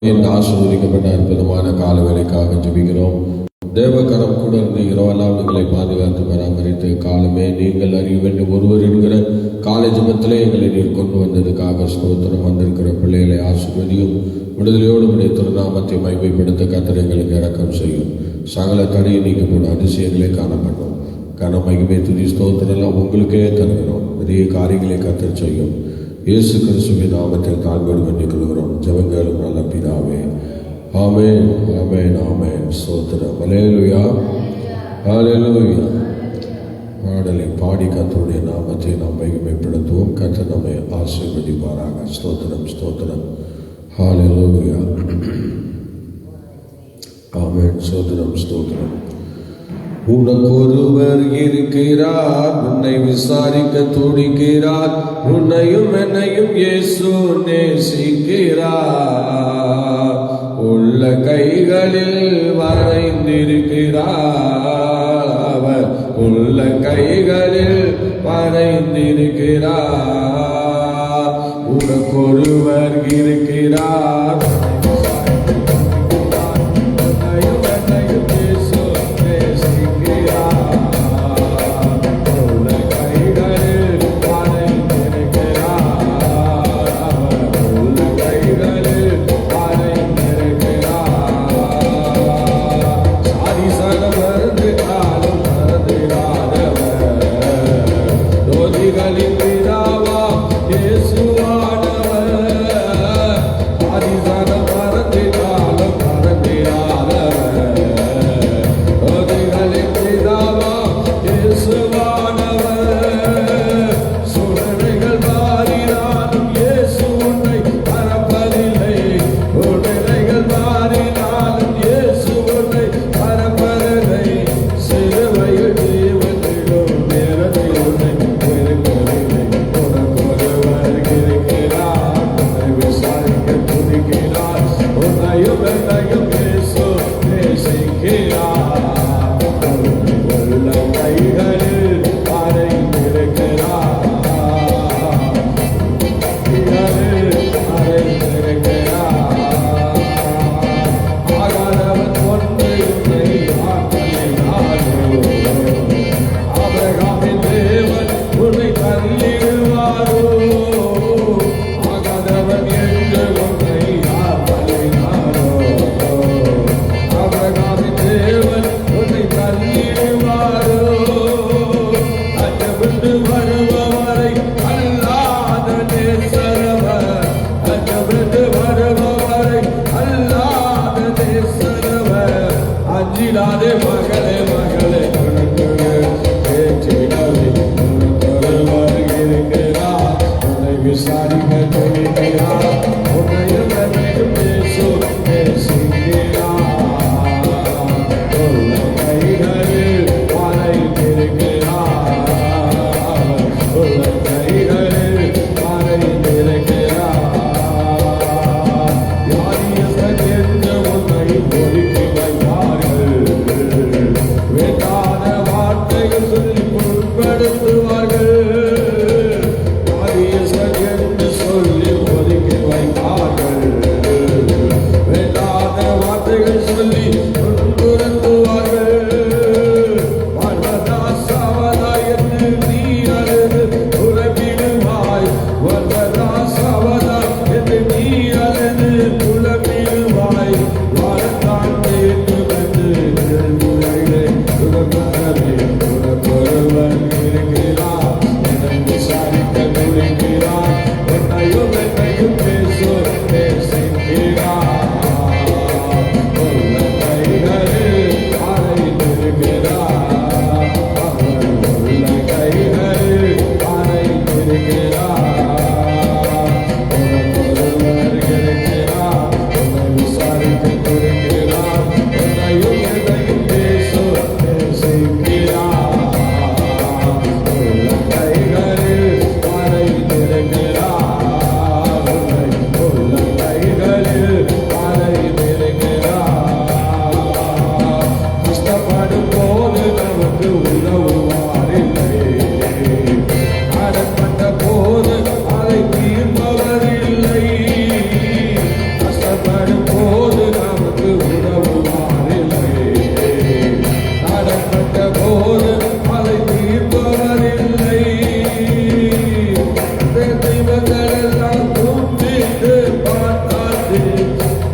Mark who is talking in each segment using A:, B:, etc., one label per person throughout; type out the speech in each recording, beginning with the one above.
A: ஆசீர்வதிக்கப்பட்ட அற்புதமான காலவேளைக்காக ஜெபிக்கிறோம். தேவகரம் கூட இருந்து இரவெல்லாம் எங்களை பாதுகாத்து பராமரித்து காலமே நீங்கள் அறிய வேண்டும் ஒருவர் என்கிற காலை ஜெபத்திலே எங்களை நீர் கொண்டு வந்ததுக்காக ஸ்தோத்திரம். வந்திருக்கிற பிள்ளைகளை ஆசீர்வதியும் விடுதலையோடு உடைய திருநாமத்தை மகிமைப்படுத்த கர்த்தர் எங்களுக்கு இரக்கம் செய்யும். சகல தடையை நீக்கப்படும் அதிசயங்களே காணப்படும். கன மகிமை துதி ஸ்தோத்திரம் உங்களுக்கே தருகிறோம். பெரிய காரியங்களை கர்த்தர் செய்யும். இயேசு கிறிஸ்துவின் நாமத்தில் தாழ்வோடு வேண்டிக் கொள்கிறோம். ஜெபங்களும் நல்ல பிதாவே. ஆமென், ஆமென், ஆமென். ஸ்தோத்திரம். அல்லேலூயா, அல்லேலூயா. பாடலை பாடி கர்த்தருடைய நாமத்தை நாம் மகிமைப்படுத்துவோம். கர்த்தர் நம்மை ஆசீர்வதிப்பாராக. ஸ்தோத்திரம், ஸ்தோத்திரம். அல்லேலூயா, ஆமென். ஸ்தோத்திரம், ஸ்தோத்திரம். உனக்கொருவர் இருக்கிறார், உன்னை விசாரிக்க துடிக்கிறார். உன்னையும் என்னையும் இயேசு நேசிக்கிறார். உள்ள கைகளில் வரைந்திருக்கிறார். அவர் உள்ள கைகளில் வரைந்திருக்கிறார். உனக்கொருவர் இருக்கிறார்,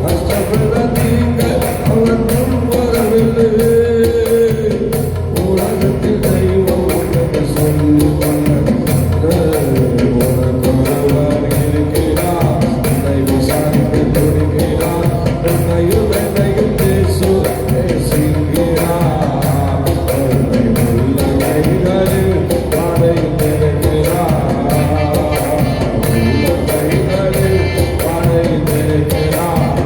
A: கஷ்டப்பட நீங்க அவர் முன் வரவில்லை. உலகத்தில் தெய்வம் உனக்கு சொல்லி உனக்கு ஒருவர் இருக்கிறார், உன்னை விசாரித்து துடிக்கிறார், என்னையும் என்னையும் பேசு பேசுகிறார். உன்னை உள்ள கைகளில் படைத்திருக்கிறார், உள்ள கைகளில் படைத்திருக்கிறார்.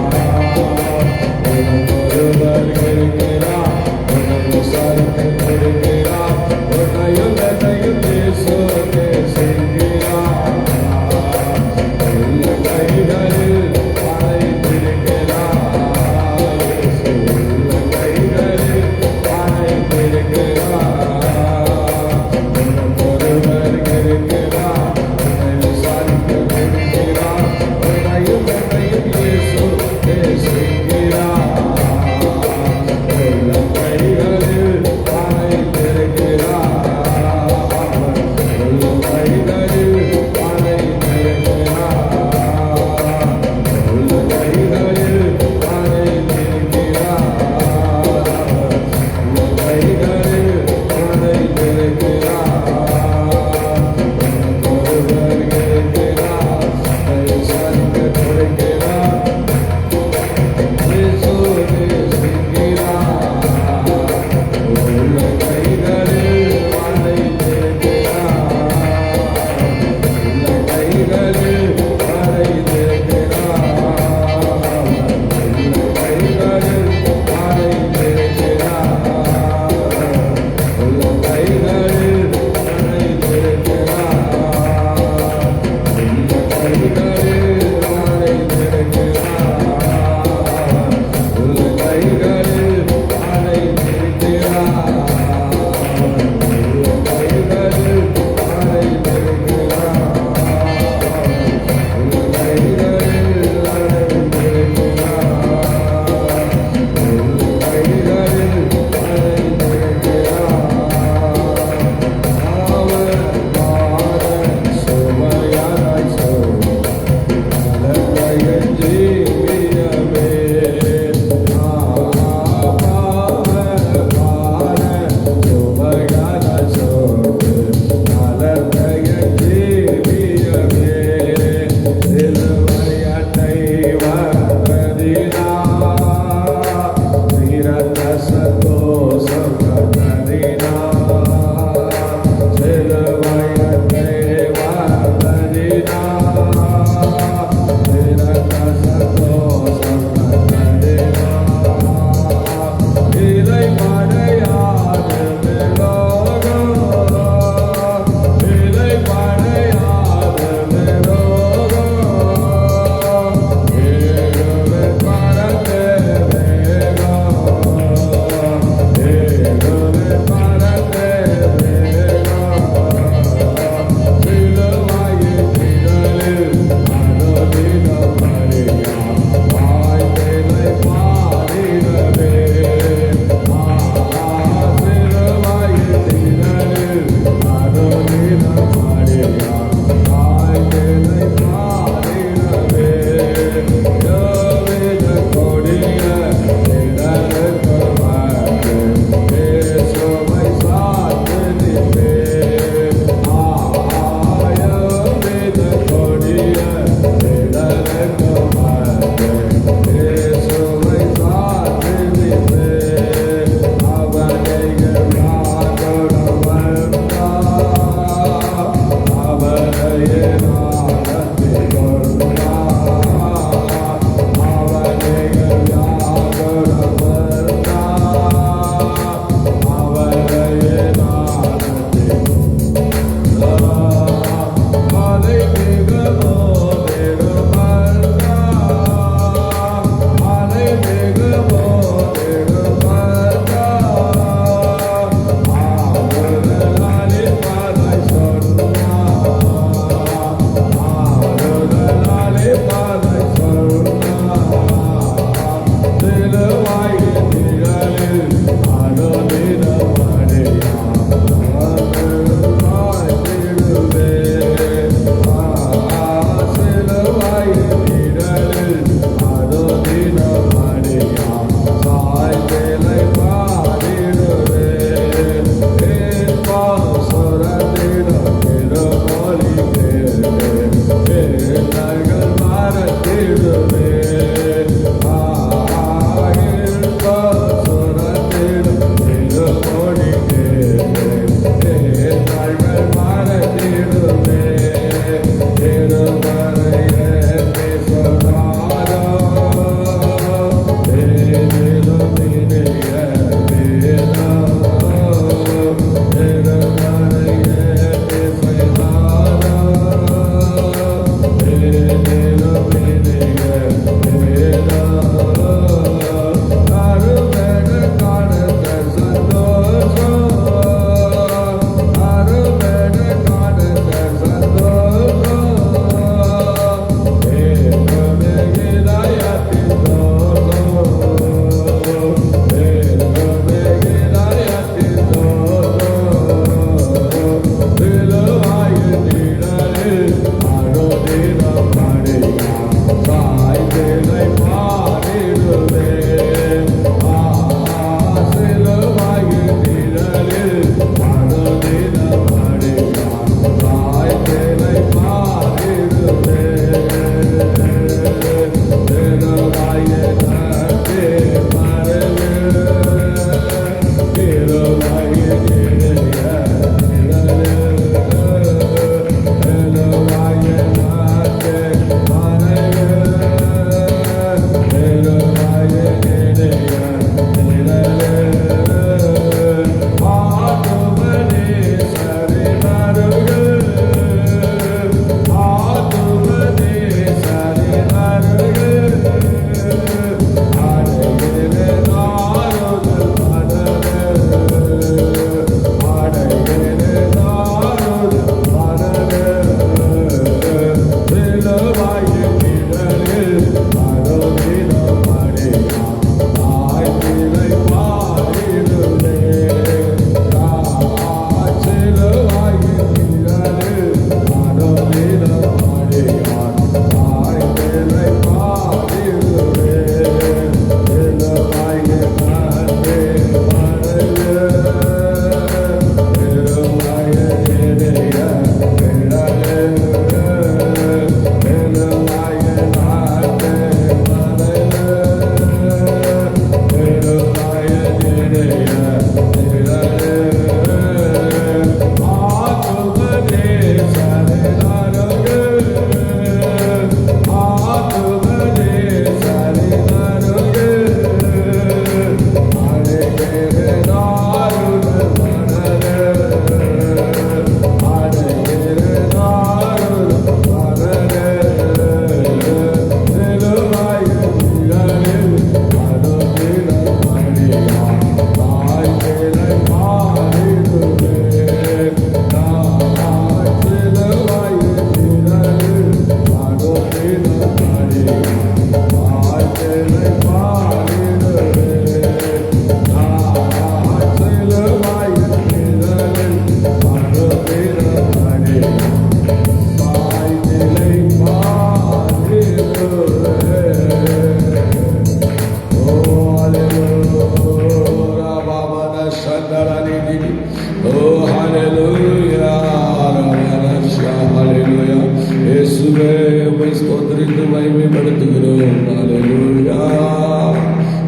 A: மகிமைப்படுத்துகிறோம். அல்லேலூயா.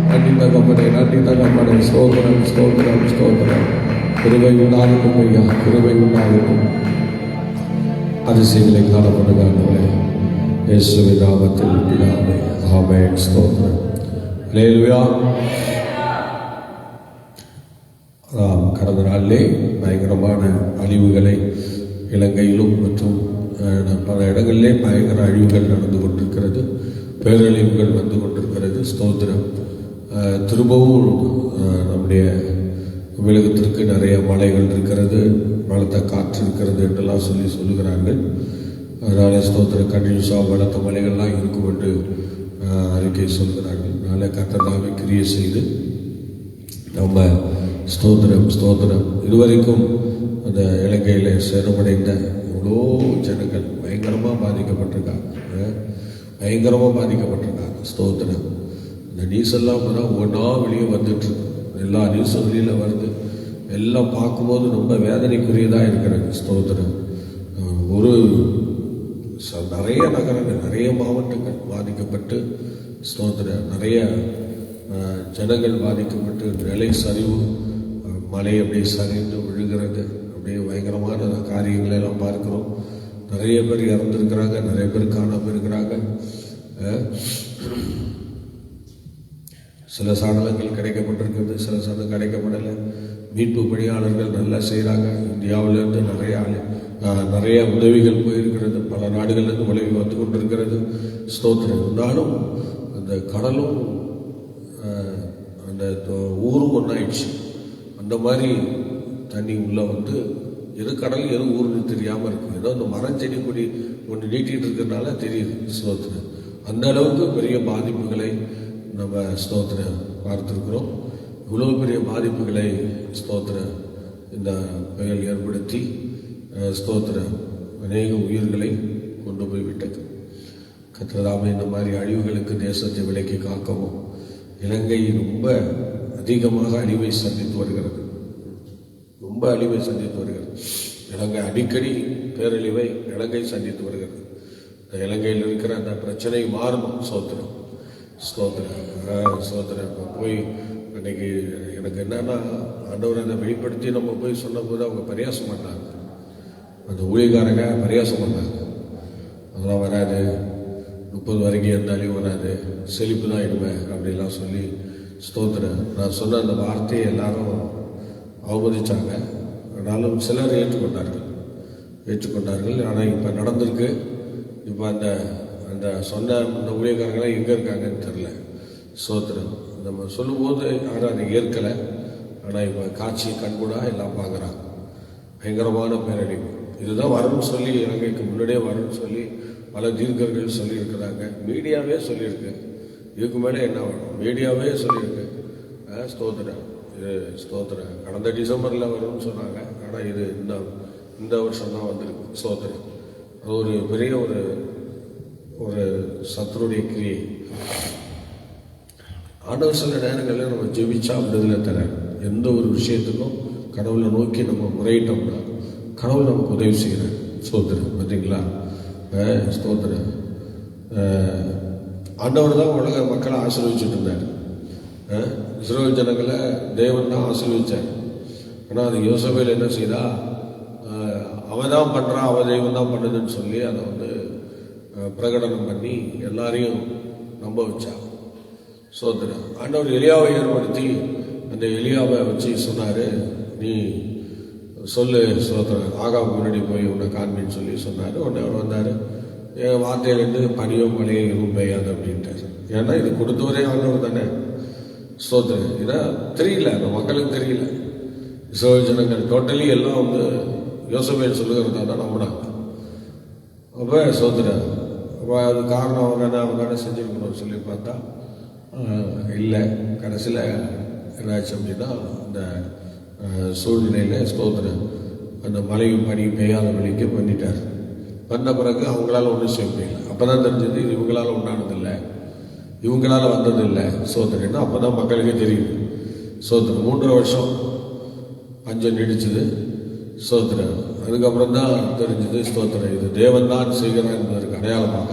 A: நன்றி தகப்பனே, நன்றி தகப்பனே. ஸ்தோத்திரம், ஸ்தோத்திரம், ஸ்தோத்திரம். கிருபை உண்டாகட்டும் ஐயா, கிருபை உண்டாகட்டும். அதிசயங்களை காணப்படுகிறார்களே இயேசுவின் நாமத்தில் பிதாவே, ஆமென். ஸ்தோத்திரம். அல்லேலூயா. கடந்த நாளிலே பயங்கரமான அழிவுகளை இலங்கையிலும் மற்றும் பல இடங்களிலே பயங்கர அழிவுகள் நடந்து கொண்டிருக்கிறது, பேரழிவுகள் வந்து கொண்டிருக்கிறது. ஸ்தோத்திரம். திரும்பவும் நம்முடைய தமிழகத்திற்கு நிறைய மலைகள் இருக்கிறது, பலத்த காற்று இருக்கிறது என்றெல்லாம் சொல்லுகிறார்கள். அதனால ஸ்தோத்திரம், கண்டினியூஸாக பலத்த மலைகள்லாம் இருக்கும் என்று அறிக்கை சொல்கிறார்கள். அதனால கர்த்தராகவே கிரியை செய்து நம்ம ஸ்தோத்திரம், ஸ்தோத்திரம். இதுவரைக்கும் அந்த இலங்கையில் சேதமடைந்த எவ்வளோ ஜனங்கள் பயங்கரமாக பாதிக்கப்பட்டிருக்காங்க, பயங்கரமாக பாதிக்கப்பட்டிருக்காங்க. ஸ்தோத்திரம். இந்த நியூஸ் எல்லாம் ஒன்றா வெளியே வந்துட்டுருக்கு, எல்லா நியூஸும் வெளியில் வருது. எல்லாம் பார்க்கும்போது ரொம்ப வேதனைக்குரியதாக இருக்கிறது. ஸ்தோத்திரம். நிறைய நகரங்கள், நிறைய மாவட்டங்கள் பாதிக்கப்பட்டு, ஸ்தோத்திரம், நிறைய ஜனங்கள் பாதிக்கப்பட்டு, நிலை சரிவு, மழை அப்படியே சரிந்து விழுகிறது. அப்படியே பயங்கரமான காரியங்களை எல்லாம் பார்க்கிறோம். நிறைய பேர் இறந்துருக்கிறாங்க, நிறைய பேர் காணாமல் இருக்கிறாங்க. சில சாதனங்கள் கிடைக்கப்பட்டிருக்கிறது, சில சாதனம் கிடைக்கப்படலை. மீட்பு பணியாளர்கள் நல்லா செய்கிறாங்க. இந்தியாவிலேருந்து நிறைய உதவிகள் போயிருக்கிறது, பல நாடுகள்லேருந்து உதவி வந்து கொண்டிருக்கிறது. ஸ்தோத்திரம். இருந்தாலும் அந்த கடலும் அந்த ஊரும் ஒன்றாயிடுச்சு. அந்த மாதிரி தண்ணி உள்ளே வந்து எது கடல் எது ஊருன்னு தெரியாமல் இருக்குது. ஏதோ அந்த மரம் செடி கொடி ஒன்று நீட்டிகிட்டு இருக்கிறதுனால தெரியுது. ஸ்தோத்திரம். அந்த அளவுக்கு பெரிய பாதிப்புகளை நம்ம ஸ்தோத்திரம் பார்த்துருக்குறோம். இவ்வளோ பெரிய பாதிப்புகளை ஸ்தோத்திரம் இந்த புயல் ஏற்படுத்தி ஸ்தோத்திரம் அநேக உயிர்களை கொண்டு போய் விட்டது. கர்த்தராமே இந்த மாதிரி அழிவுகளுக்கு தேசத்தை விலக்கி காக்கவும். இலங்கை ரொம்ப அதிகமாக அழிவை சந்தித்து வருகிறது, ரொம்ப அழிவை சந்தித்து வருகிறது. இலங்கை அடிக்கடி பேரழிவை இலங்கை சந்தித்து வருகிறது. இந்த இலங்கையில் இருக்கிற அந்த பிரச்சனை மாறணும். ஸ்தோத்திரம், ஸ்தோத்திரம், ஸ்தோத்திரம். இப்போ போய் அன்னைக்கு எனக்கு என்னன்னா, ஆண்டவர் அதை வெளிப்படுத்தி நம்ம போய் சொன்னபோது அவங்க பரியாசம் பண்ணாங்க, அந்த ஊழியக்காரங்க பரியாசம் பண்ணாங்க. அதெல்லாம் வராது, 30 வரைக்கும் இருந்தாலும் வராது, செழிப்பு தான் இடுவேன் அப்படிலாம் சொல்லி. ஸ்தோத்திரம். நான் சொன்ன அந்த வார்த்தையை எல்லாரும் அவமதித்தாங்க. ஆனாலும் சிலர் ஏற்றுக்கொண்டார்கள். ஆனால் இப்போ நடந்திருக்கு. இப்போ அந்த சொன்ன இந்த ஊழியக்காரங்களாம் எங்கே இருக்காங்கன்னு தெரில. ஸ்தோத்திரம். நம்ம சொல்லும்போது யாரும் அதை ஏற்கலை. ஆனால் இப்போ காட்சி கண்கூடாக எல்லாம் பார்க்குறாங்க. பயங்கரமான பேரழிவு இதுதான் வரும்னு சொல்லி, இலங்கைக்கு முன்னாடியே வரும்னு சொல்லி பல தீர்க்கர்கள் சொல்லியிருக்கிறாங்க. மீடியாவே சொல்லியிருக்கு. இதுக்கு மேலே என்ன வேணும்? மீடியாவே சொல்லியிருக்கு. ஸ்தோத்திரம். இது ஸ்தோத்திரம். கடந்த டிசம்பரில் வரும்னு சொன்னாங்க. ஆனால் இது இந்த வருஷம் தான் வந்திருக்கு. ஸ்தோத்திரம். அது ஒரு பெரிய ஒரு சத்துருடைய கிரியை. ஆண்டவர் சில நேரங்களில் நம்ம ஜெபிச்சா விடுதலை தர, எந்த ஒரு விஷயத்துக்கும் கடவுளை நோக்கி நம்ம முறையிட்டோம்னா கடவுள் நமக்கு உதவி செய்கிறார். ஸ்தோத்திரம். பார்த்தீங்களா? ஸ்தோத்திரம். ஆண்டவர் தான் உலக மக்களை ஆசீர்வதிச்சுட்டு இருந்தார். இஸ்ரவேல் ஜனங்களை தேவன் தான் ஆசீர்வதிச்சார். ஆனால் அது யோசேபேல் என்ன செய்தா, அவன் தான் பண்ணுறான், அவன் தெய்வம் தான் பண்ணுதுன்னு சொல்லி அதை பிரகடனம் பண்ணி எல்லாரையும் நம்ப வச்சா. ஸ்தோத்திரம். ஆண்டவர் எலியாவை ஏற்படுத்தி அந்த எலியாவை வச்சு சொன்னார், நீ சொல்லு ஸ்தோத்திரம், ஆகாம் முன்னாடி போய் உன்னை காண்பின்னு சொல்லி சொன்னார். உடனே அவர் வந்தார். என் வார்த்தையிலேருந்து பனியோ மழையோ எதுவும் பெய்யாது அப்படின்ட்டார். ஏன்னா இது கொடுத்தவரே ஆண்டவர் தானே. ஸ்தோத்திரம். இதை தெரியல, அந்த மக்களுக்கு தெரியல. இஸ்ரவேல் ஜனங்கள் டோட்டலி எல்லாம் யோசேபேல் சொல்லுகிறதா தான் நம்பினாங்க. அப்போ ஸ்தோத்திரம். அப்போ அது காரணம் அவங்க செஞ்சுருக்கணும்னு சொல்லி பார்த்தா இல்லை. கடைசியில் என்னாச்சு அப்படின்னா, அந்த சூழ்நிலையில் ஸ்தோத்திரம் அந்த மழையும் பனியும் பெய்யாத வழிக்கு பண்ணிட்டார். பண்ண பிறகு அவங்களால ஒன்றும் செய்ய முடியல. அப்போ தான் தெரிஞ்சது இது இவங்களால் உண்டானதில்லை, இவங்களால் வந்ததில்லை. ஸ்தோத்திரம்னா அப்போ தான் மக்களுக்கே தெரியுது. ஸ்தோத்திரம். 3.5 வருஷம் பஞ்சம் நீடிச்சது. ஸ்தோத்திரம். அதுக்கப்புறம் தான் தெரிஞ்சது ஸ்தோத்திரம் இது தேவன் தான் செய்கிறார் என்பதற்கு அடையாளமாக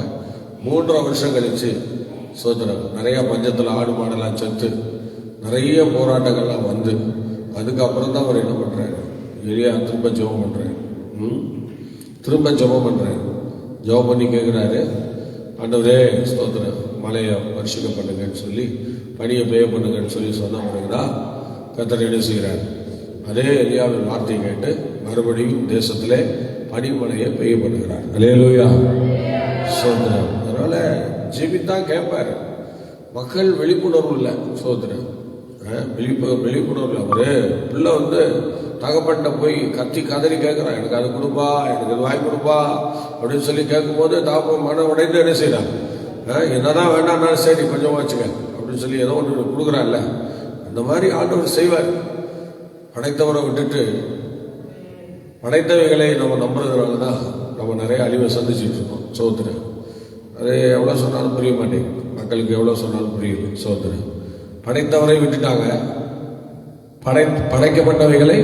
A: 3.5 வருஷம் கழிச்சு சோதரம் நிறைய பஞ்சத்தில் ஆடு மாடெல்லாம் செத்து நிறைய போராட்டங்கள்லாம் வந்து அதுக்கப்புறம் தான் அவர் என்ன பண்றாரு, எலியா திரும்ப ஜெபம் பண்றாரு. திரும்ப ஜெபம் பண்றாரு. ஜெபம் பண்ணி கேட்குறாரு, ஆண்டவரே ஸ்தோத்திரம், மழையை வருஷிக்க பண்ணுங்கன்னு சொல்லி பனியை பெய்ய பண்ணுங்கன்னு சொல்லி சொன்ன பிறகுதான் கர்த்தர் என்ன செய்கிறார், அதே எலியாவின் வார்த்தையை கேட்டு மறுபடியும் தேசத்திலே பனிமழையை பெய்ய பண்ணுகிறார். அல்லேலூயா, ஸ்தோத்திரம். அதனால ஜெபித்தான் கேட்பாரு. மக்கள் விழிப்புணர்வு இல்லை. ஸ்தோத்திரம், விழிப்புணர்வு இல்லை. அவரு பிள்ளை தகப்பன்ட்ட போய் கத்தி கதறி கேட்கிறான், எனக்கு அது கொடுப்பா, எனக்கு இது வாங்கி கொடுப்பா அப்படின்னு சொல்லி கேட்கும்போது தகப்பன் மனம் உடைந்து என்ன செய்யறான், என்னதான் வேண்டாம்னாலும் சரி கொஞ்சம் வச்சுக்க அப்படின்னு சொல்லி ஏதோ ஒன்று கொடுக்குறான்ல. அந்த மாதிரி ஆண்டவர் செய்வார். படைத்தவரை விட்டுட்டு படைத்தவைகளை நம்ம நம்புறதுனால தான் நம்ம நிறைய அழிவை சந்திச்சுட்டு இருக்கோம். சோதனை அது எவ்வளோ சொன்னாலும் புரிய மாட்டேங்குது, மக்களுக்கு எவ்வளோ சொன்னாலும் புரியல. சோதனை படைத்தவரை விட்டுட்டாங்க, படைக்கப்பட்டவைகளை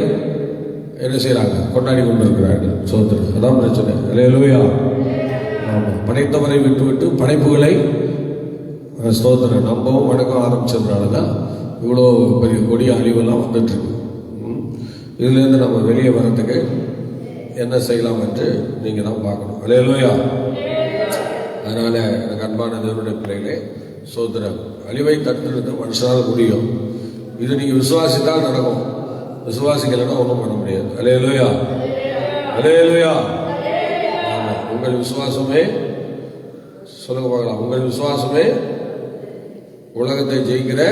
A: என்ன செய்யறாங்க, கொண்டாடி கொண்டிருக்கிறார்கள். சோதனை அதான் பிரச்சனை. அல்லேலூயா. ஆமாம், படைத்தவரை விட்டு விட்டு படைப்புகளை ஸ்தோத்திர நம்பவும் வணக்கம் ஆரம்பிச்சதுனால தான் இவ்வளோ பெரிய கொடிய அழிவெல்லாம் வந்துட்டு இருக்கு. இதுலேருந்து நம்ம வெளியே வர்றதுக்கு என்ன செய்யலாம் என்று நீங்க தான் பார்க்கணும். அல்லேலூயா. அதனால எனக்கு அன்பான தேவனுடைய பிள்ளைகளே, சோதரம் அழிவை தடுத்துறது மனுஷனால் முடியும். இது நீங்க விசுவாசித்தால் நடக்கும், விசுவாசிக்கலைன்னா ஒன்றும் பண்ண முடியாது. அல்லேலூயா, அல்லேலூயா. ஆமா, உங்கள் விசுவாசமே, சொல்லுங்க பார்க்கலாம், உங்கள் விசுவாசமே உலகத்தை ஜெயிக்கிற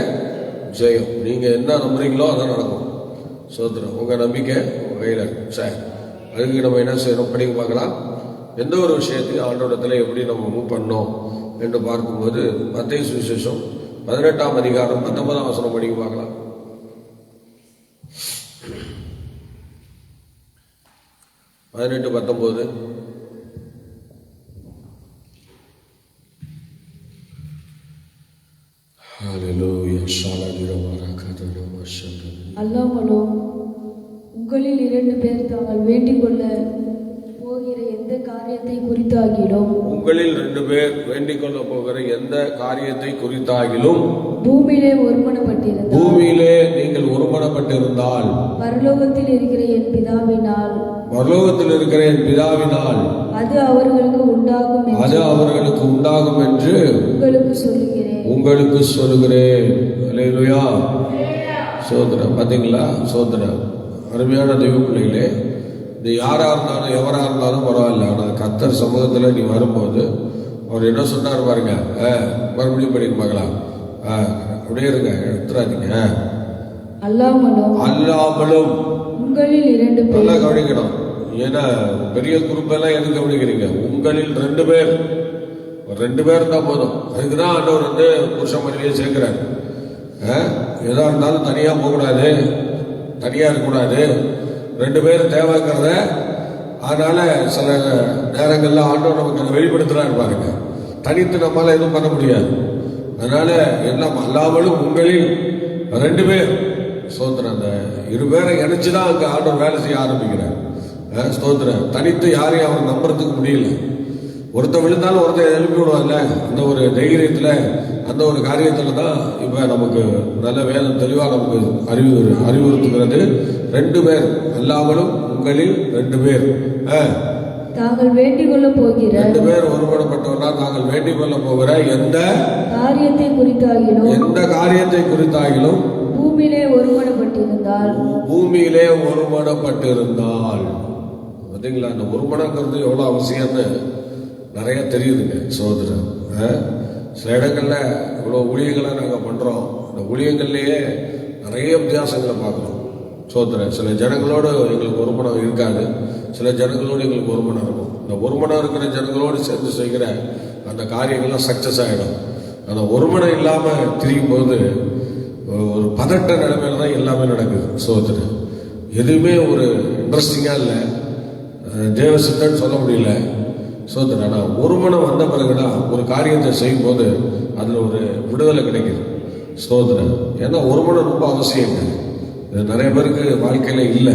A: ஜெயம். நீங்க என்ன நம்புறீங்களோ அதான் நடக்கும். சோதரம் உங்க நம்பிக்கை உங்க கையில. சரி, அதுக்கு நம்ம என்ன செய்யணும் படிக்க பார்க்கலாம். எந்த ஒரு விஷயத்தையும் ஆண்டோடத்துல எப்படி நம்ம மூவ் பண்ணோம் என்று பார்க்கும்போது மத்தேயு சுவிசேஷம் 18ஆம் அதிகாரம் 19ஆம் வசனம் படிக்க பார்க்கலாம். பதினெட்டு 19.
B: அல்லாமலோ உங்களில் 2 பேர் தாங்கள் வேண்டிக் கொள்ள போகிற எந்த காரியத்தை குறித்தாகிலும்,
A: உங்களில் 2 பேர் வேண்டிக் கொள்ள போகிற எந்த காரியத்தை குறித்தாகிலும்
B: பூமியிலே ஒருமனப்பட்டிருந்தால்,
A: பூமியிலே நீங்கள் ஒருமனப்பட்டிருந்தால்
B: பரலோகத்தில் இருக்கிற என் பிதாவினால்,
A: பரலோகத்தில் இருக்கிற என் பிதாவினால்
B: அது அவர்களுக்கு உண்டாகும்,
A: அது அவர்களுக்கு உண்டாகும் என்று
B: உங்களுக்கு சொல்லுகிறேன்.
A: அல்லேலூயா. சோதரம் பாத்தீங்களா, சோதரம் அருமையான தெய்வ பிள்ளைகளே, நீ யாரா இருந்தாலும் எவரா இருந்தாலும் பரவாயில்ல, ஆனா கர்த்தர் சமூகத்துல நீ வரும்போது அவர் என்ன சொன்னார் பாருங்க. மறுபடியும் படிக்க பார்க்கலாம். அப்படியே இருங்க, எடுத்துறாதீங்க. அல்லாமலும் உங்களில் 2 பேர், நல்லா கவனிக்கணும். ஏன்னா பெரிய குரூப்பெல்லாம் எதுக்கு கவனிக்கிறீங்க? உங்களில் 2 பேர், 2 பேர் தான் போதும். அதுக்குதான் ஆண்டவர் புருஷன் மனைவியை சேர்க்கிறார். எதா இருந்தாலும் தனியா போகக்கூடாது, தனியா இருக்கக்கூடாது, 2 பேர் தேவைங்கிறத. அதனால சில நேரங்கள்ல ஆண்டவர் நமக்கு வெளிப்படுத்துறாரு பாருங்க. தனித்து நம்மளால எதுவும் பண்ண முடியாது. அதனால எல்லாம் அல்லாமலும் உங்களில் 2 பேர், ஸ்தோத்திரம், அந்த 2 பேரை இணைச்சுதான் அங்க ஆண்டவர் வேலை செய்ய ஆரம்பிக்கிறார். ஸ்தோத்திரம், தனித்து யாரையும் அவர் நம்புறதுக்கு முடியல. ஒருத்தர் விழுந்தாலும் ஒருத்தர் எழுப்பி விடுவாங்கல்ல, அந்த ஒரு தைரியத்துல, அந்த ஒரு காரியத்துல தான் இப்ப நமக்கு நல்ல வேதம் தெளிவாக நமக்கு அறிவுறுத்துகிறது. 2 பேர் அல்லாமலும் உங்களில் 2 பேர்
B: தாங்கள் வேண்டிக் கொள்ள போகிற,
A: 2 பேர் ஒருபடப்பட்டவர்களா தாங்கள் வேண்டிக் கொள்ள போகிற எந்த காரியத்தை குறித்தாகிலும்
B: பூமியிலே ஒருமனப்பட்டிருந்தால்,
A: பார்த்தீங்களா, அந்த ஒருமனங்கிறது எவ்வளவு அவசியம்னு நிறைய தெரியுதுங்க சகோதரன். சில இடங்கள்ல இவ்வளவு ஊழியர்களை நாங்க பண்றோம். இந்த ஊழியங்கள்லயே நிறைய வித்தியாசங்களை பார்க்கிறோம் சகோதரன். சில ஜனங்களோடு எங்களுக்கு ஒருமனம் இருக்காது, சில ஜனங்களோடு எங்களுக்கு ஒருமனம் இருக்கும். இந்த ஒருமனம் இருக்கிற ஜனங்களோடு சேர்ந்து செய்கிற அந்த காரியங்கள்லாம் சக்சஸ் ஆகிடும். அந்த ஒருமனம் இல்லாம திரியும் போது ஒரு பதட்ட நிலைமையில தான் எல்லாமே நடக்குது சகோதரன். எதுவுமே ஒரு இன்ட்ரெஸ்டிங்கா இல்லை, தேவசித்தன்னு சொல்ல முடியல சோதனை. ஆனா ஒருமனம் வந்த பிறகுதான் ஒரு காரியத்தை செய்யும் போது அதுல ஒரு விடுதலை கிடைக்குது சோதனை. ஏன்னா ஒருமனம் ரொம்ப அவசியங்க. இது நிறைய பேருக்கு வாழ்க்கையில இல்லை.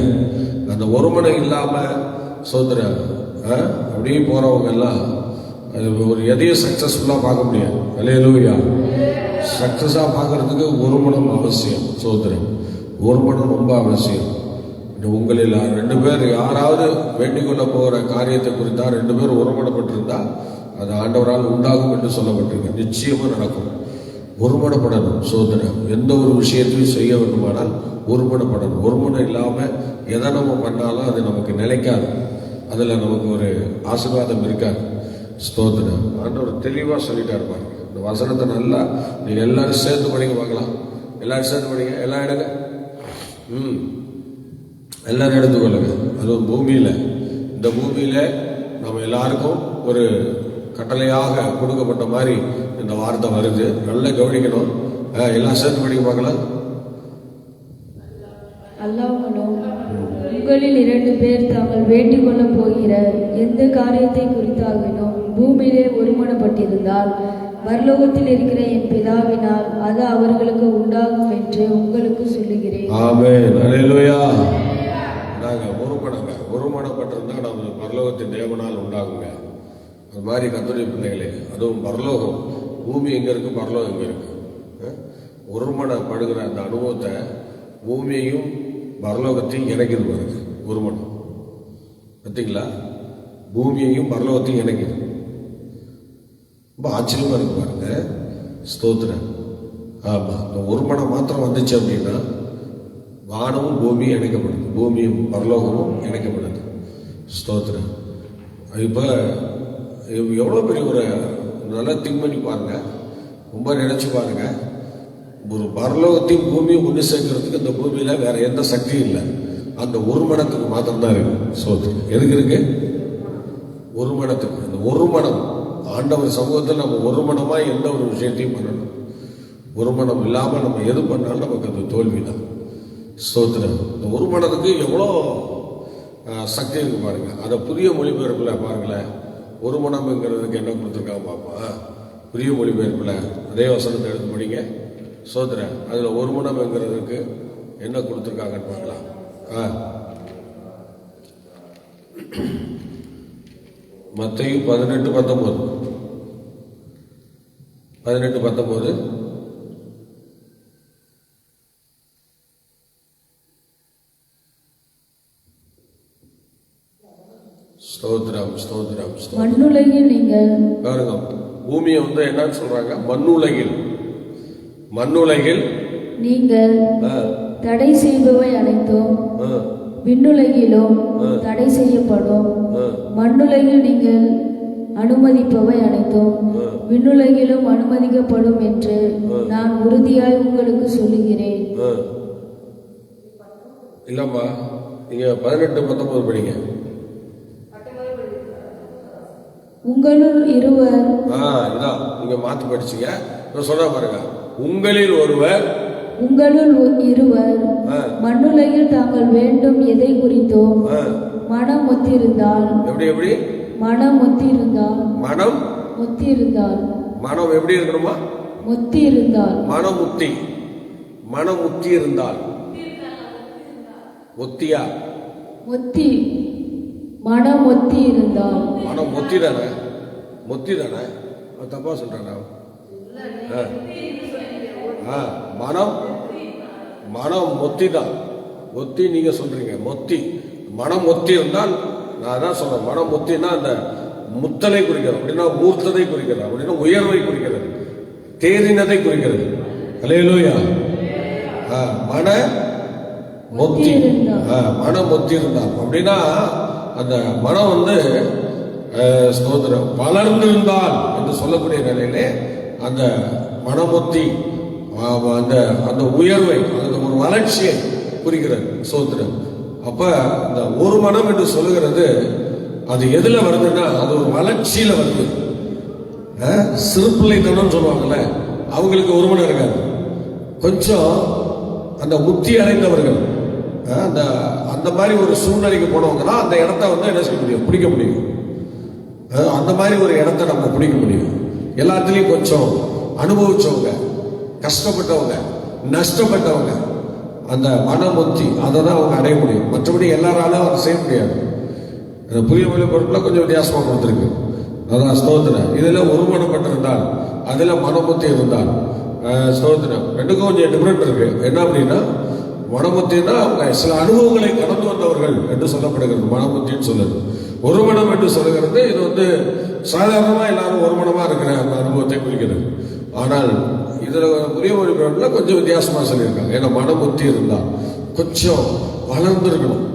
A: அந்த ஒருமனம் இல்லாம சோதனை அப்படியே போறவங்க எல்லாம் அது ஒரு எதையும் சக்சஸ்ஃபுல்லாக பார்க்க முடியாது. அல்லேலூயா. சக்சஸாக பார்க்கறதுக்கு ஒரு மனம் அவசியம். சோதரம் ஒரு மனம் ரொம்ப அவசியம். உங்களில் 2 பேர் யாராவது வேண்டிக் கொள்ள போகிற காரியத்தை குறித்தா 2 பேர் ஒருமனப்பட்டிருந்தா அது ஆண்டவரால் உண்டாகும் என்று சொல்லப்பட்டிருக்கு. நிச்சயமா நடக்கும். ஒருமனப்படணும். சோதனை எந்த ஒரு விஷயத்தையும் செய்ய வேண்டுமானால் ஒருமனப்படணும். ஒருமனம் இல்லாமல் எதை நம்ம பண்ணாலும் அது நமக்கு நிலைக்காது. அதில் நமக்கு ஒரு ஆசீர்வாதம் இருக்காது. ஸ்தோத்திரம். ஆண்டவர் தெளிவாக சொல்லிட்டாரு பாருங்க. இந்த வசனத்தை நல்லா நீங்கள் எல்லாரும் சேர்ந்து படிக்க பார்க்கலாம். எல்லாரும் சேர்ந்து படிங்க. எல்லாம் எடுங்க. எல்லாரும் எடுத்துக்கொள்ளுங்க. அதுவும் பூமியில், இந்த பூமியில் நம்ம எல்லாருக்கும் ஒரு கட்டளையாக கொடுக்கப்பட்ட மாதிரி இந்த வார்த்தை வருது. நல்லா கவனிக்கணும். எல்லாம் சேர்ந்து படிக்க பார்க்கலாம்.
B: அல்லாமலும் உங்களில் 2 பேர் தாங்கள் வேண்டிக் கொள்ள போகிற எந்த காரியத்தை குறித்தாகினோம் பூமியிலே ஒருமனப்பட்டிருந்தால் பரலோகத்தில் இருக்கிற என் பிதாவினால் அது அவர்களுக்கு உண்டாகும் என்று உங்களுக்கு சொல்லுகிறேன்.
A: ஆமென். அல்லேலூயா. நாங்கள் ஒருமனப்பட்டிருந்தா நம்ம பரலோகத்தின் தேவனால் உண்டாகுங்க. அது மாதிரி கர்த்தருடைய பிள்ளைகளே, அதுவும் பரலோகம், பூமி எங்கே இருக்கு, பரலோகம் எங்கே இருக்கு. ஒருமனப்படுகிற அந்த அனுபவத்தை பூமியையும் பரலோகத்தையும் இணைக்குது பாருங்க. ஒருமனம் பார்த்தீங்களா? பூமியையும் பரலோகத்தையும் இணைக்குது. ரொம்ப ஆச்சரியமா இருக்கு பாருங்க. ஸ்தோத்திரம். ஆமா, இந்த ஒருமனம் மாத்திரம் வந்துச்சு அப்படின்னா வானமும் பூமியும் இணைக்கப்படுது, பூமியும் பரலோகமும் இணைக்கப்படுது. ஸ்தோத்திரம். இப்போ எவ்வளோ பெரிய ஒரு நல்லா திங்க் பண்ணி பாருங்க, ரொம்ப நினைச்சு பாருங்க. ஒரு பரலோகத்தையும் பூமியும் ஒன்று சேர்க்கறதுக்கு இந்த பூமியில் வேற எந்த சக்தியும் இல்லை. அந்த ஒரு மனத்துக்கு மாத்திரம்தான் இருக்கு. ஸ்தோத்திரம். எதுக்கு இருக்கு? ஒரு மனத்துக்கு. அந்த ஒரு மனம் ஆண்டவர் சமூகத்தில் நம்ம ஒரு மனமாக எந்த ஒரு விஷயத்தையும் பண்ணணும். ஒரு மனம் இல்லாமல் நம்ம எது பண்ணாலும் நமக்கு அது தோல்வி தான். ஸ்தோத்திரம். இந்த ஒரு மனத்துக்கு எவ்வளோ சக்தி இருக்கு பாருங்க. அதை புதிய மொழிபெயர்ப்பில் பாருங்களேன். ஒரு மனம்ங்கிறதுக்கு என்ன கொடுத்துருக்காங்க பார்ப்போம். புதிய மொழிபெயர்ப்பில் அதே வசனத்தை எடுத்து படிங்க. ஸ்தோத்திரம். அதில் ஒரு மனம்ங்கிறதுக்கு என்ன கொடுத்துருக்காங்கன்னு பார்க்கலாம். மத்தேயு 18:19 ஸ்தோத்திரம். ஸ்தோத்திரம்.
B: மண்ணுலகில் நீங்கள்
A: பாருங்க, பூமியை என்னன்னு சொல்றாங்க? மண்ணுலகில் நீங்கள்
B: தடை செய்பவை அனைத்தும் விண்ணுலகிலும் தடை செய்யப்படும். மண்ணுலகில் நீங்கள் அனுமதிப்பவை அனைத்தும் விண்ணுலகிலும் அனுமதிக்கப்படும் என்று நான் உறுதியாய் உங்களுக்கு சொல்லுகிறேன்.
A: இல்லம்மா, நீங்க 18-19 படிங்க.
B: உங்களுள் இருவர்
A: இதான் நீங்க மாத்தி படிச்சீங்க. சொல்ற பாருங்க, உங்களில் இருவர் மண்ணுலகில் தாங்கள் வேண்டும் எதை குறித்தோம் மனம் ஒத்திருந்தால். எப்படி மனம் ஒத்திருந்தால் மனம் எப்படி இருக்கணுமா? ஒத்தி இருந்தால். மனம் ஒத்தி இருந்தால் ஒத்தியா? ஒத்தி. மனம் ஒத்தி இருந்தால். மனம் ஒத்தி தானே தப்பா சொல்றானா? மனம் ஒத்தி தான். ஒத்தி நீங்க சொல்றீங்க. மனம் ஒத்தி இருந்தால் நான் தான் சொல்றேன். மனம் ஒத்தினா அந்த முத்தலை குறிக்கிறது, அப்படின்னா மூர்த்ததை குறிக்கிறது, அப்படின்னா உயர்வை குறிக்கிறது, தேறினதை குறிக்கிறது. அல்லேலூயா. மன ஒத்தி இருந்தால் அப்படின்னா அந்த மனம் ஸ்தோத்திரம் வளர்ந்திருந்தால் என்று சொல்லக்கூடிய நிலையிலே அந்த மனமொத்தி அந்த உயர்வை, அந்த ஒரு வளர்ச்சியை குறிக்கிறது. ஸ்தோத்திரம். அப்ப இந்த ஒரு மனம் என்று சொல்லுகிறது அது எதுல வருதுன்னா அது ஒரு வளர்ச்சியில வருது. சிறுபிள்ளைத்தனம் சொல்லுவாங்கல்ல, அவங்களுக்கு ஒரு மனம் இருக்காது. கொஞ்சம் அந்த முத்தி அடைந்தவர்கள் அந்த மாதிரி ஒரு சூழ்நிலைக்கு போனவங்க தான் அந்த இடத்த என்ன செய்ய முடியும்? பிடிக்க முடியும். அந்த மாதிரி ஒரு இடத்த நம்ம பிடிக்க முடியும். எல்லாத்துலேயும் கொஞ்சம் அனுபவிச்சவங்க, கஷ்டப்பட்டவங்க, நஷ்டப்பட்டவங்க, அந்த மனமுத்தி அதை தான் அவங்க அடைய முடியும். மற்றபடி எல்லாராலும் அதை செய்ய முடியாது. புதிய மொழிபெயர்ப்புல கொஞ்சம் வித்தியாசமாக கொடுத்துருக்கு. அதான் ஸ்தோத்திரம். இதுல ஒருமனப்பட்டிருந்தால், அதுல மனமுத்தி இருந்தால் ஸ்தோத்திரம். ரெண்டுக்கும் கொஞ்சம் டிஃபரெண்ட் இருக்கு. என்ன அப்படின்னா, மனமுத்தின்னா அவங்க சில அனுபவங்களை கடந்து வந்தவர்கள் என்று சொல்லப்படுகிறது. மனமுத்தின்னு சொல்லுது. ஒரு மனம் என்று சொல்லுகிறது. இது சாதாரணமா எல்லாரும் ஒரு மனமா இருக்கிற அந்த அனுபவத்தை குறிக்கிறது. ஆனால் இதுல புதிய மொழிபெயர்ப்புல கொஞ்சம் வித்தியாசமா சொல்லியிருக்காங்க. ஏன்னா மனமுத்தி இருந்தா கொஞ்சம் வளர்ந்துருக்கணும்.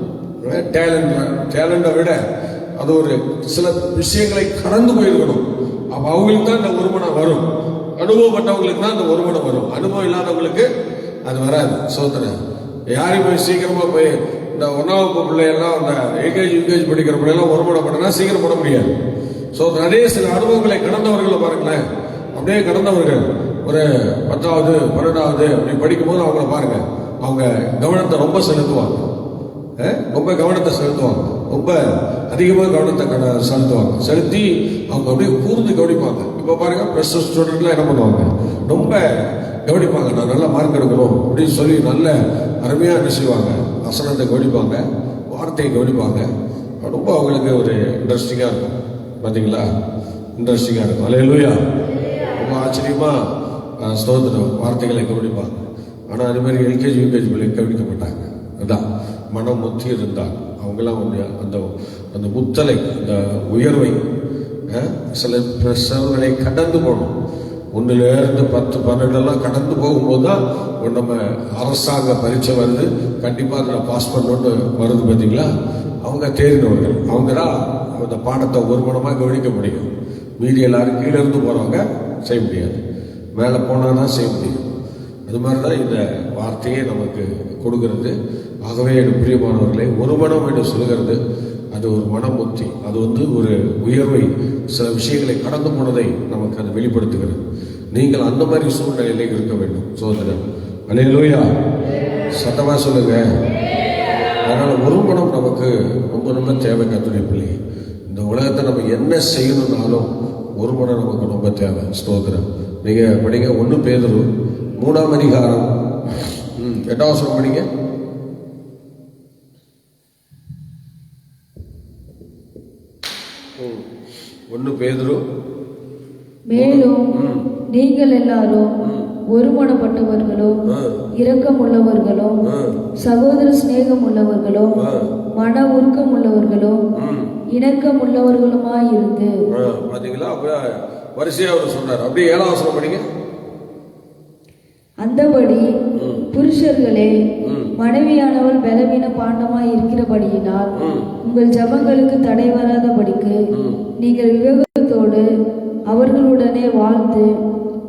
A: டேலண்டை விட அது ஒரு சில விஷயங்களை கடந்து போயிருக்கணும். அப்ப அவங்களுக்கு தான் இந்த ஒருமனம் வரும். அனுபவப்பட்டவங்களுக்கு தான் இந்த ஒருமனம் வரும். அனுபவம் இல்லாதவங்களுக்கு அது வராது. சோதனை யாரையும் போய் சீக்கிரமா போய் இந்த 1ஆம் வகுப்பு பிள்ளையெல்லாம் அந்த எல்கேஜி யூகேஜி படிக்கிற பிள்ளையெல்லாம் ஒருமனம் பண்ணா சீக்கிரம் பண்ண முடியாது. ஸோ நிறைய சில அனுபவங்களை கடந்தவர்களை பாருங்களேன். அப்படியே கடந்தவர்கள் ஒரு 10வது 12வது அப்படி படிக்கும் போது அவங்கள பாருங்க, அவங்க கவனத்தை ரொம்ப செலுத்துவாங்க. ரொம்ப கவனத்தை செலுத்துவாங்க. ரொம்ப அதிகமாக கவனத்தை செலுத்துவாங்க. செலுத்தி அவங்க அப்படியே கூர்ந்து கவனிப்பாங்க. இப்போ பாருங்க, ப்ளஸ் 2 ஸ்டூடெண்ட்லாம் என்ன பண்ணுவாங்க, ரொம்ப கவனிப்பாங்க. நான் நல்ல மார்க் எடுக்கணும் அப்படின்னு சொல்லி நல்ல அருமையாக என்ன செய்வாங்க, வசனத்தை கவனிப்பாங்க, வார்த்தையை கவனிப்பாங்க. ரொம்ப அவங்களுக்கு ஒரு இன்ட்ரெஸ்டிங்காக இருக்கும். பார்த்தீங்களா, இன்ட்ரெஸ்டிங்காக இருக்கும். அல்லேலூயா. ரொம்ப ஆச்சரியமா ஸ்தோத்திரம் வார்த்தைகளை கவனிப்பாங்க. ஆனால் அது மாதிரி எல்கேஜி யூகேஜி பிள்ளை கவனிக்க மாட்டாங்க. அதான் மனம் முத்தி இருந்தால் அவங்களாம் அந்த அந்த முத்தலை, அந்த உயர்வை, சில பிரசவங்களை கடந்து போகணும். 1லேருந்து 10, 12 கடந்து போகும்போது தான் நம்ம அரசாங்க பரீட்சை வருது, கண்டிப்பாக அதில் பாஸ் பண்ணணும்னு வருது. பார்த்தீங்களா, அவங்க தேறினவர்கள். அவங்க தான் அந்த பாடத்தை ஒருமனமாக கவனிக்க முடியும். மீதி எல்லாரும் கீழே இருந்து போகிறவங்க செய்ய முடியாது, மேலே போனால் தான் செய்ய முடியும். அது மாதிரி தான் இந்த வார்த்தையை நமக்கு கொடுக்கிறது. ஆகவே என் பிரியமானவர்களே, ஒரு மனம் என்று சொல்கிறது அது ஒரு மனமுத்தி. அது ஒரு உயர்வை, சில விஷயங்களை கடந்து போனதை நமக்கு அது வெளிப்படுத்துகிறது. நீங்கள் அந்த மாதிரி சூழ்நிலையிலே இருக்க வேண்டும். சோதரன் அல்லேலூயா, சத்தமா சொல்லுங்க. அதனால ஒரு மனம் நமக்கு ரொம்ப ரொம்ப தேவை. கர்த்தருடைய பிள்ளை, இந்த உலகத்தை நம்ம என்ன செய்யணும்னாலும் ஒரு மனம் நமக்கு ரொம்ப தேவை. ஸ்தோத்திரம். நீங்க படிங்க 1 பேதுரு 3ஆம் அதிகாரம் 8வது வசனம் படிங்க. 1 பேதுரு.
B: மேலும் நீங்கள் எல்லாரும் ஒருமனப்பட்டவர்களும் இரக்கம் உள்ளவர்களும் சகோதர சிநேகம் உள்ளவர்களும் மன உருக்கம் உள்ளவர்களும் இணக்கம் உள்ளவர்களுமாய் இருந்து.
A: பாத்தீங்களா, வரிசையா அவர் சொன்னார். அப்படியே 7வது வசனம் படிங்க.
B: அந்தபடி புருஷர்களே, மனைவியானவள் பலவீன பாண்டமாய் இருக்கிறபடியினால் உங்கள் ஜபங்களுக்கு தடை வராதபடிக்கு நீங்கள் விவேகத்தோடு அவர்களுடனே வாழ்ந்து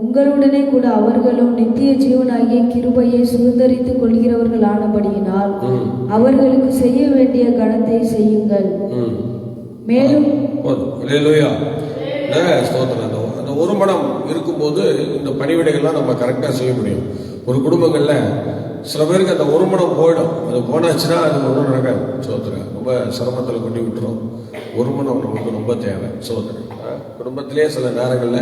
B: உங்களுடனே கூட அவர்களும் நித்திய ஜீவனாகிய கிருபையை சுதந்தரித்துக் கொள்கிறவர்கள் ஆனபடியினால் அவர்களுக்கு செய்ய வேண்டிய கணத்தை செய்யுங்கள். மேலும் அந்த ஒரு மனம் இருக்கும்போது இந்த பணிவிடைகள்லாம் நம்ம கரெக்டாக செய்ய முடியும். ஒரு குடும்பங்கள்ல சில பேருக்கு அந்த ஒரு மனம் போயிடும். அது போனாச்சுன்னா அது ஒன்றும் நடக்காது. சோதரன் ரொம்ப சிரமத்தில் கொண்டு விட்டுரும். ஒரு மனம் நமக்கு ரொம்ப தேவை. சோதரன் குடும்பத்திலே சில நேரங்களில்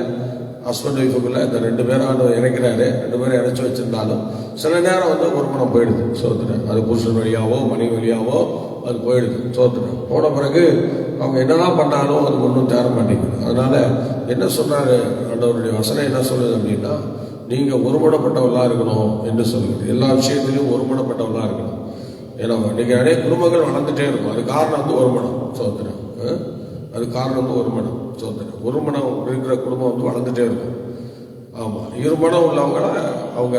B: ஹஸ்பண்ட் ஒய்ஃபுக்குள்ள இந்த 2 பேரும் இணைக்கிறாரு, 2 பேரும் இணைச்சி வச்சிருந்தாலும் சில நேரம் ஒரு மனம் போயிடுது. சோதரன் அது புருஷன் வழியாவோ மனைவி வழியாவோ அது போயிடுது. சோதரன் போன பிறகு அவங்க என்னதான் பண்ணாலும் அது ஒன்றும் தேர மாட்டேங்குது. அதனால என்ன சொன்னாரு ஆண்டவருடைய வசனம், என்ன சொல்லுது அப்படின்னா, நீங்க ஒருமனப்பட்டவர்களா இருக்கணும் என்று சொல்லுது. எல்லா விஷயத்திலையும் ஒருமனப்பட்டவர்களா இருக்கணும். ஏன்னா இன்னைக்கு நிறைய குடும்பங்கள் வளர்ந்துட்டே இருக்கும். அது காரணம் ஒருமனம். சோதரன் அது காரணம் ஒருமனம். சோதரன் ஒரு மனம் இருக்கிற குடும்பம் வளர்ந்துட்டே இருக்கும். ஆமா, இருமனம் உள்ளவங்கள அவங்க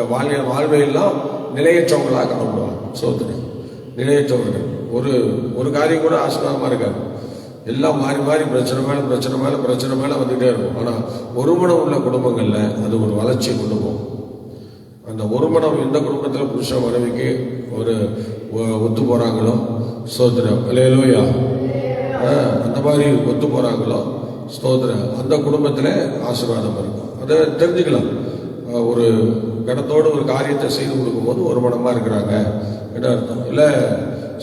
B: வாழ்வையெல்லாம் நிலையற்றவங்களாக காணப்படுவாங்க. சோதரன் நிலையற்றவர்கள். ஒரு காரியம் கூட ஆசீர்வாதமா இருக்காது. எல்லாம் மாறி மாறி பிரச்சனை மேல வந்துட்டே இருக்கும். ஆனா ஒருமனம் உள்ள குடும்பங்கள்ல அது ஒரு வளர்ச்சியை கொண்டு போகும். அந்த ஒருமனம் எந்த குடும்பத்துல புருஷ மனைவிக்கு ஒத்து போறாங்களோ, ஸ்தோத்திரம் அல்லேலூயா, அந்த மாதிரி ஒத்து போறாங்களோ, ஸ்தோத்திரம், அந்த குடும்பத்துல ஆசீர்வாதம் இருக்கும். அதை தெரிஞ்சுக்கலாம். ஒரு கணத்தோடு ஒரு காரியத்தை செய்து கொடுக்கும் போது ஒரு மனமா இருக்கிறாங்க என்ன அர்த்தம். இல்ல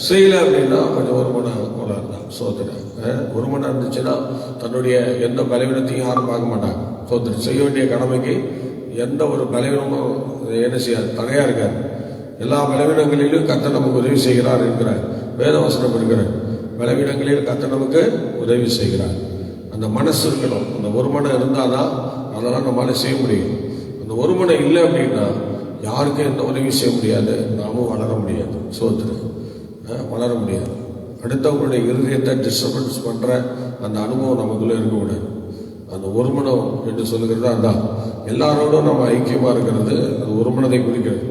B: செய்யல அப்படின்னா கொஞ்சம் ஒரு மன கோளாறு தான். சோதனை ஒரு மனம் இருந்துச்சுன்னா தன்னுடைய எந்த பலவீனத்தையும் யாரும் பார்க்க மாட்டாங்க. சோதனை செய்ய வேண்டிய கடமைக்கு எந்த ஒரு பலவீனமும் என்ன செய்யாது, தடையா இருக்காது. எல்லா பலவீனங்களிலும் கர்த்தர் நமக்கு உதவி செய்கிறார் என்கிறார் வேத வசனம் இருக்கிறார். பலவீனங்களில் கர்த்தர் நமக்கு உதவி செய்கிறார். அந்த
A: அந்த மனசு இருக்கணும். அந்த ஒரு மனம் இருந்தால் தான் அதெல்லாம் நம்மளால செய்ய முடியும். அந்த ஒரு மனம் இல்லை அப்படின்னா யாருக்கும் எந்த உதவியும் செய்ய முடியாது, நாமும் வளர முடியாது. வளர முடியாது. அடுத்தவங்களுடைய இருதயத்தை டிஸ்டர்பன்ஸ் பண்ணுற அந்த அனுபவம் நமக்குள்ளே இருக்கக்கூடாது. அந்த ஒரு மனம் என்று சொல்லுகிறது அதான். எல்லாரோடும் நம்ம ஐக்கியமாக இருக்கிறது அது ஒரு மனதை குறிக்கிறது.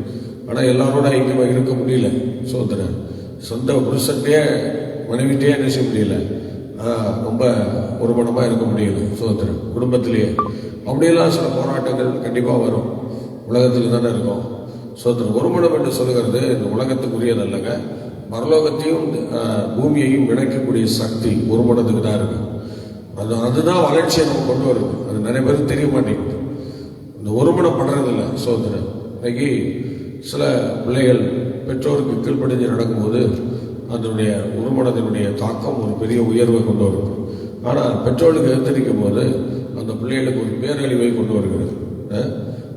A: ஆனால் எல்லாரோட ஐக்கியமாக இருக்க முடியல. சொந்த புருஷன்ட்டே மனைவிட்டே என்ன செய்ய முடியல, ரொம்ப ஒரு மனமாக இருக்க முடியல. குடும்பத்திலேயே அப்படியெல்லாம் சில போராட்டங்கள் கண்டிப்பாக வரும். உலகத்தில் தானே இருக்கும். ஒரு மனம் என்று சொல்லுகிறது இந்த உலகத்துக்குரியதல்லங்க. பரலோகத்தையும் பூமியையும் இணைக்கக்கூடிய சக்தி ஒரு மனத்துக்கு தான் இருக்கு. அதுதான் வளர்ச்சியை நம்ம கொண்டு வருது. அது நிறைய பேருக்கு தெரிய மாட்டேங்குது. இந்த ஒருமனம் பண்றதில்லை. இன்னைக்கு சில பிள்ளைகள் பெற்றோருக்கு கீழ்ப்படிஞ்சு நடக்கும்போது அதனுடைய ஒருமனத்தினுடைய தாக்கம் ஒரு பெரிய உயர்வை கொண்டு வரும். ஆனால் பெற்றோருக்கு எதிர்த்திருக்கும் போது அந்த பிள்ளைகளுக்கு ஒரு பேரழிவை கொண்டு வருகிறது.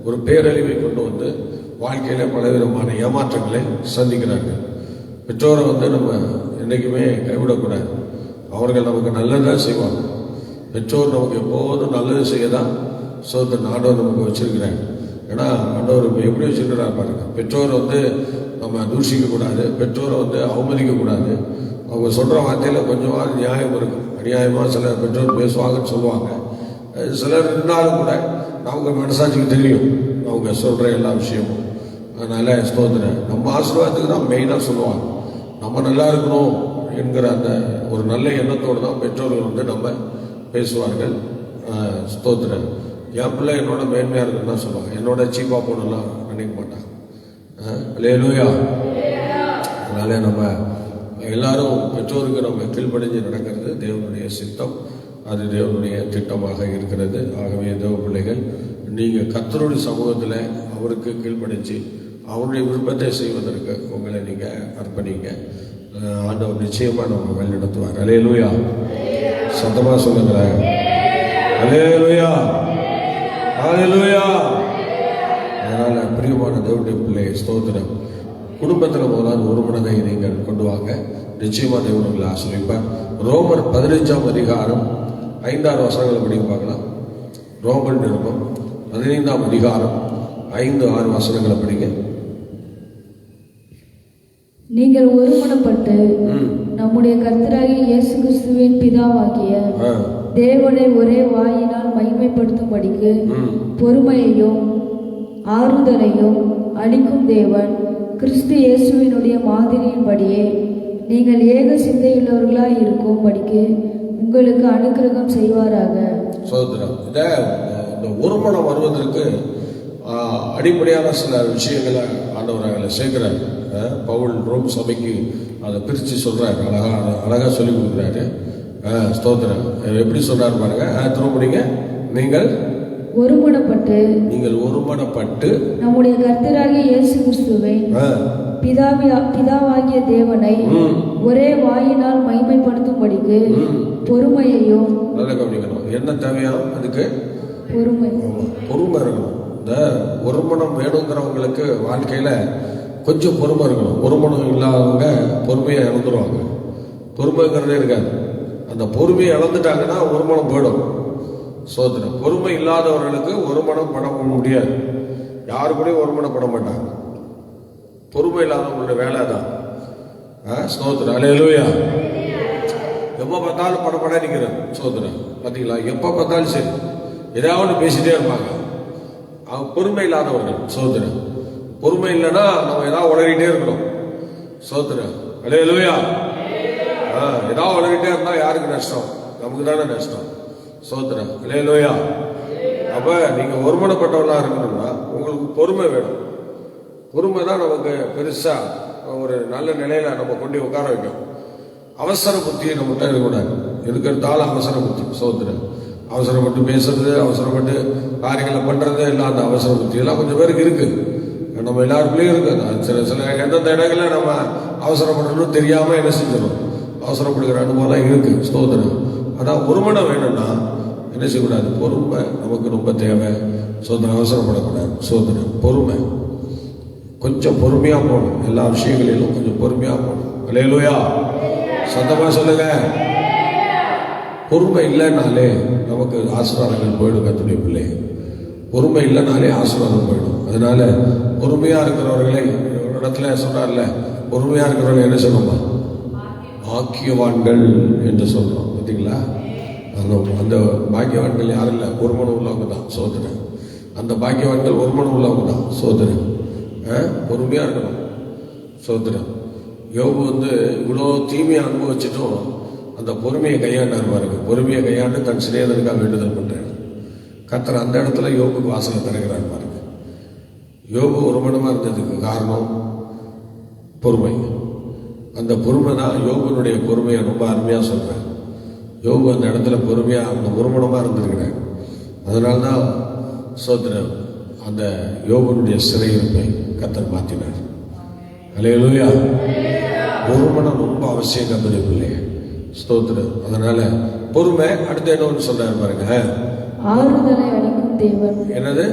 A: ஒரு பேரழிவை கொண்டு வந்து வாழ்க்கையில பலவிதமான ஏமாற்றங்களை சந்திக்கிறார்கள். பெற்றோரை நம்ம என்றைக்குமே கைவிடக்கூடாது. அவர்கள் நமக்கு நல்லதாக செய்வாங்க. பெற்றோர் நமக்கு எப்போதும் நல்லது செய்ய தான் ஆண்டவர் நமக்கு வச்சிருக்கிறார். ஏன்னா ஆண்டவர் எப்படி வச்சிருக்கிறார் பாருங்க. பெற்றோரை நம்ம தூஷிக்கக்கூடாது, பெற்றோரை அவமதிக்கக்கூடாது. அவங்க சொல்கிற வார்த்தையில் கொஞ்சமாவது நியாயம் இருக்கும். அநியாயமாக சில பெற்றோர் பேசுவாங்கன்னு சொல்லுவாங்க. சிலர் இருந்தாலும் கூட அவங்க மனசாட்சிக்கு தெரியும் அவங்க சொல்கிற எல்லா விஷயமும். அதனால் நம்ம ஆசீர்வாதத்துக்கு தான் மெயினாக சொல்லுவாங்க. நம்ம நல்லா இருக்கணும் என்கிற அந்த ஒரு நல்ல எண்ணத்தோடு தான் பெற்றோர்கள் நம்ம பேசுவார்கள். என் பிள்ளை என்னோட மேன்மையாக இருக்குன்னு தான் சொல்லுவாங்க. என்னோட சீப்பா போனெல்லாம் நினைக்க மாட்டாங்க. அல்லேலூயா. அதனால நம்ம எல்லாரும் பெற்றோருக்கு நம்ம கீழ்ப்படிஞ்சு நடக்கிறது தேவனுடைய சித்தம். அது தேவனுடைய திட்டமாக இருக்கிறது. ஆகவே தேவ பிள்ளைகள், நீங்கள் கர்த்தருடைய சமூகத்தில் அவருக்கு கீழ்ப்படிஞ்சு அவருடைய விருப்பத்தை செய்வதற்கு உங்களை நீங்கள் அர்ப்பணிங்க. ஆண்டவர் நிச்சயமாக நம்ம வழி நடத்துவார். அல்லேலூயா. சத்தமாக சொல்லுங்களேன். அல்லேலூயா, அல்லேலூயா. அதனால பிரியமான தேவனுடைய பிள்ளை, ஸ்தோத்திரம். குடும்பத்தில் முதலாவது ஒரு மனதை நீங்கள் கொண்டு வாங்க. நிச்சயமா தேவன் உங்களை ஆசீர்வதிப்பார். ரோமர் 15ஆம் அதிகாரம் 5-6 வசனங்களை படிக்க பார்க்கலாம். ரோமர் நிருபம் 15ஆம் அதிகாரம் 5-6 வசனங்களை படிங்க.
B: நீங்கள் ஒருமனப்பட்டு நம்முடைய கர்த்தராகிய இயேசு கிறிஸ்துவின் பிதாவாகிய தேவனை ஒரே வாயினால் மகிமைப்படுத்தும்படிக்கு பொறுமையையும் ஆறுதலையும் அளிக்கும் தேவன் கிறிஸ்து இயேசுவினுடைய மாதிரியின்படியே நீங்கள் ஏக சிந்தையுள்ளவர்களாய் இருக்கும்படிக்கு உங்களுக்கு அனுக்கிரகம் செய்வாராக. சோதரம், இந்த ஒருமனம் வருவதற்கு அடிப்படையான சில விஷயங்களை ஆண்டவர் சேர்க்கிறார். பவுல் ரோம் சபைக்கு அதை பிரித்து சொல்றாரு. அழகா சொல்லி கொடுக்குறாரு. ஸ்தோத்திரம். எப்படி சொல்றாரு பாருங்க. திரும்படிங்க. நீங்கள் ஒருமனப்பட்டு நம்முடைய கர்த்தராகிய இயேசு கிறிஸ்துவை பிதாவாகிய தேவனை ஒரே வாயினால் மகிமைப்படுத்தும்படிக்கு பொறுமையையும். நல்லா கவனிக்கணும். என்ன தேவையா அதுக்கு? பொறுமை இருக்கணும். இந்த ஒருமனம் வேணுங்கிறவங்களுக்கு வாழ்க்கையில கொஞ்சம் பொறுமை இருக்கணும். ஒருமனம் இல்லாதவங்க பொறுமையை இழந்துருவாங்க. பொறுமைங்கிறதே இருக்காது. அந்த பொறுமையை இழந்துட்டாங்கன்னா ஒருமனம் போயிடும். சோதனம். பொறுமை இல்லாதவர்களுக்கு ஒருமனம் பட முடியாது. யாரு கூடயும் ஒருமனம் பட மாட்டாங்க. பொறுமை இல்லாதவங்களுடைய வேலை தான். சோதனம். அல்லேலூயா. எப்போ பார்த்தாலும் பட நிற்கிறேன். சோதனம். பார்த்தீங்களா? எப்போ பார்த்தாலும் சரி ஏதாவது பேசிட்டே இருப்பாங்க. அவங்க பொறுமை இல்லாதவர்கள். சோதனம். பொறுமை இல்லைன்னா நம்ம ஏதாவது உளறிட்டே இருக்கணும். சோதனம். அல்லேலூயா. ஏதாவது உளறிட்டே இருந்தா யாருக்கு நஷ்டம்? நமக்கு தானே நஷ்டம். சோதனம். அல்லேலூயா. அப்ப நீங்க ஒருமனப்பட்டவர்களா இருக்கணும்னா உங்களுக்கு பொறுமை வேணும். பொறுமை தான் நமக்கு பெருசா ஒரு நல்ல நிலையில நம்ம கொண்டு உட்கார வைக்கும். அவசர புத்தியை நம்மகிட்ட இருக்கக்கூடாது. எதுக்கெடுத்தாலும் அவசர புத்தி. சோதனம். அவசரப்பட்டு பேசுறது, அவசரப்பட்டு காரியங்களை பண்றது எல்லாம் அந்த அவசர புத்தி எல்லாம் கொஞ்சம் பேருக்கு இருக்கு. நம்ம எல்லாருக்குள்ளேயும் இருக்கு. சில எந்தெந்த இடங்கள்ல நம்ம அவசரப்படணும்னு தெரியாம என்ன செஞ்சிடும், அவசரப்படுகிற அனுபவம் இருக்கு. ஸ்தோத்திரம். அதான் ஒருமனம் வேணும்னா என்ன செய்யக்கூடாது? பொறுமை நமக்கு ரொம்ப தேவை. சோதனை. அவசரப்படக்கூடாது. சோதனை. பொறுமை. கொஞ்சம் பொறுமையா போகணும். எல்லா விஷயங்களிலும் கொஞ்சம் பொறுமையா போகணும். அல்லேலூயா. சத்தமா சொல்லுங்க.
A: பொறுமை இல்லைனாலே நமக்கு ஆசீர்வாதங்கள் போயிடும். கர்த்தருடைய பிள்ளை, பொறுமை இல்லைனாலே ஆசீர்வாதம் போயிடும். அதனால பொறுமையா இருக்கிறவர்களை ஒரு இடத்துல சொல்றாருல, பொறுமையா இருக்கிறவர்கள் என்ன சொல்லணுமா? பாக்கியவான்கள் என்று சொல்றோம். பார்த்தீங்களா? அந்த பாக்கியவான்கள் யாரும் இல்லை, ஒரு மனம் உள்ளவங்க தான். சோதனை அந்த பாக்கியவான்கள் ஒரு மனம் உள்ளவங்க தான். சோதனை பொறுமையா இருக்கணும். சோதனை யோபு இவ்வளோ தீமையை அனுபவிச்சிட்டும் அந்த பொறுமையை கையாண்டார் பாருங்க. பொறுமையை கையாண்டு தன் சிநேகிதனுக்காக வேண்டுதல் பண்றாரு. கர்த்தர் அந்த இடத்துல யோபுக்கு வாசலை திறக்கிறார் பாருங்க. யோபு ஒரு மனமா இருந்ததுக்கு காரணம் பொறுமை. அந்த பொறுமை தான் யோபுனுடைய பொறுமையை ரொம்ப அருமையா சொல்றேன். யோபு அந்த இடத்துல பொறுமையா அந்த ஒருமனமா இருந்திருக்கிறார். அதனால்தான் சோதரன் அந்த யோபுனுடைய சிறையிருப்பை கர்த்தர் மாற்றினார். அல்லேலூயா. ஒருமனம் ரொம்ப அவசியம் கர்த்தருடைய பிள்ளையே. ஸ்தோத்திரம். அதனால பொறுமை. அடுத்து என்ன ஒன்று சொல்றாரு பாருங்க,
B: ஆறுதலை அளிக்கும் தேவன்.
A: என்னது?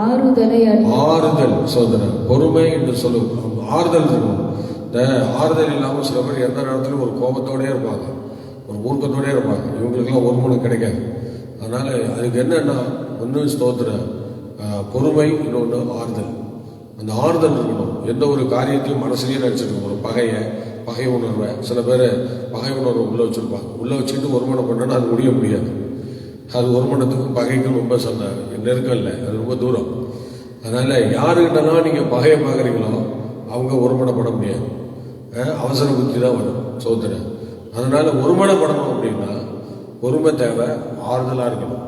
B: ஆறுதலை
A: ஆறுதல். சோதரன் பொறுமை என்று சொல்லும் ஆறுதல் இருக்கணும். இந்த ஆறுதல் இல்லாமல் சில பேர் எந்த நேரத்திலும் ஒரு கோபத்தோடே இருப்பாங்க, ஒரு ஊக்கத்தோடே இருப்பாங்க. இவங்களுக்கெல்லாம் ஒரு மனம் கிடைக்காது. அதனால அதுக்கு என்னன்னா, ஒன்று ஸ்தோத்திரம் பொறுமை, இன்னொன்று ஆறுதல். அந்த ஆறுதல் இருக்கணும். எந்த ஒரு காரியத்தையும் மனசுலேயே நினச்சிட்டு இருக்கணும். பகை உணர்வை சில பேர் பகை உணர்வை உள்ளே வச்சுருப்பாங்க. உள்ளே வச்சுட்டு ஒருமனம் பண்ணோன்னா அது முடியாது. அது ஒருமனத்துக்கும் பகைக்கும் ரொம்ப நெருக்கம் இல்லை, அது ரொம்ப தூரம். அதனால் யாருக்கிட்டலாம் நீங்கள் பகையை பார்க்குறீங்களோ அவங்க ஒருமனப்பட முடியாது. அவசர புத்தி தான் வரும். சோதனை. அதனால் ஒருமனப்படணும் அப்படின்னா பொறுமை தேவை, ஆறுதலாக இருக்கணும்.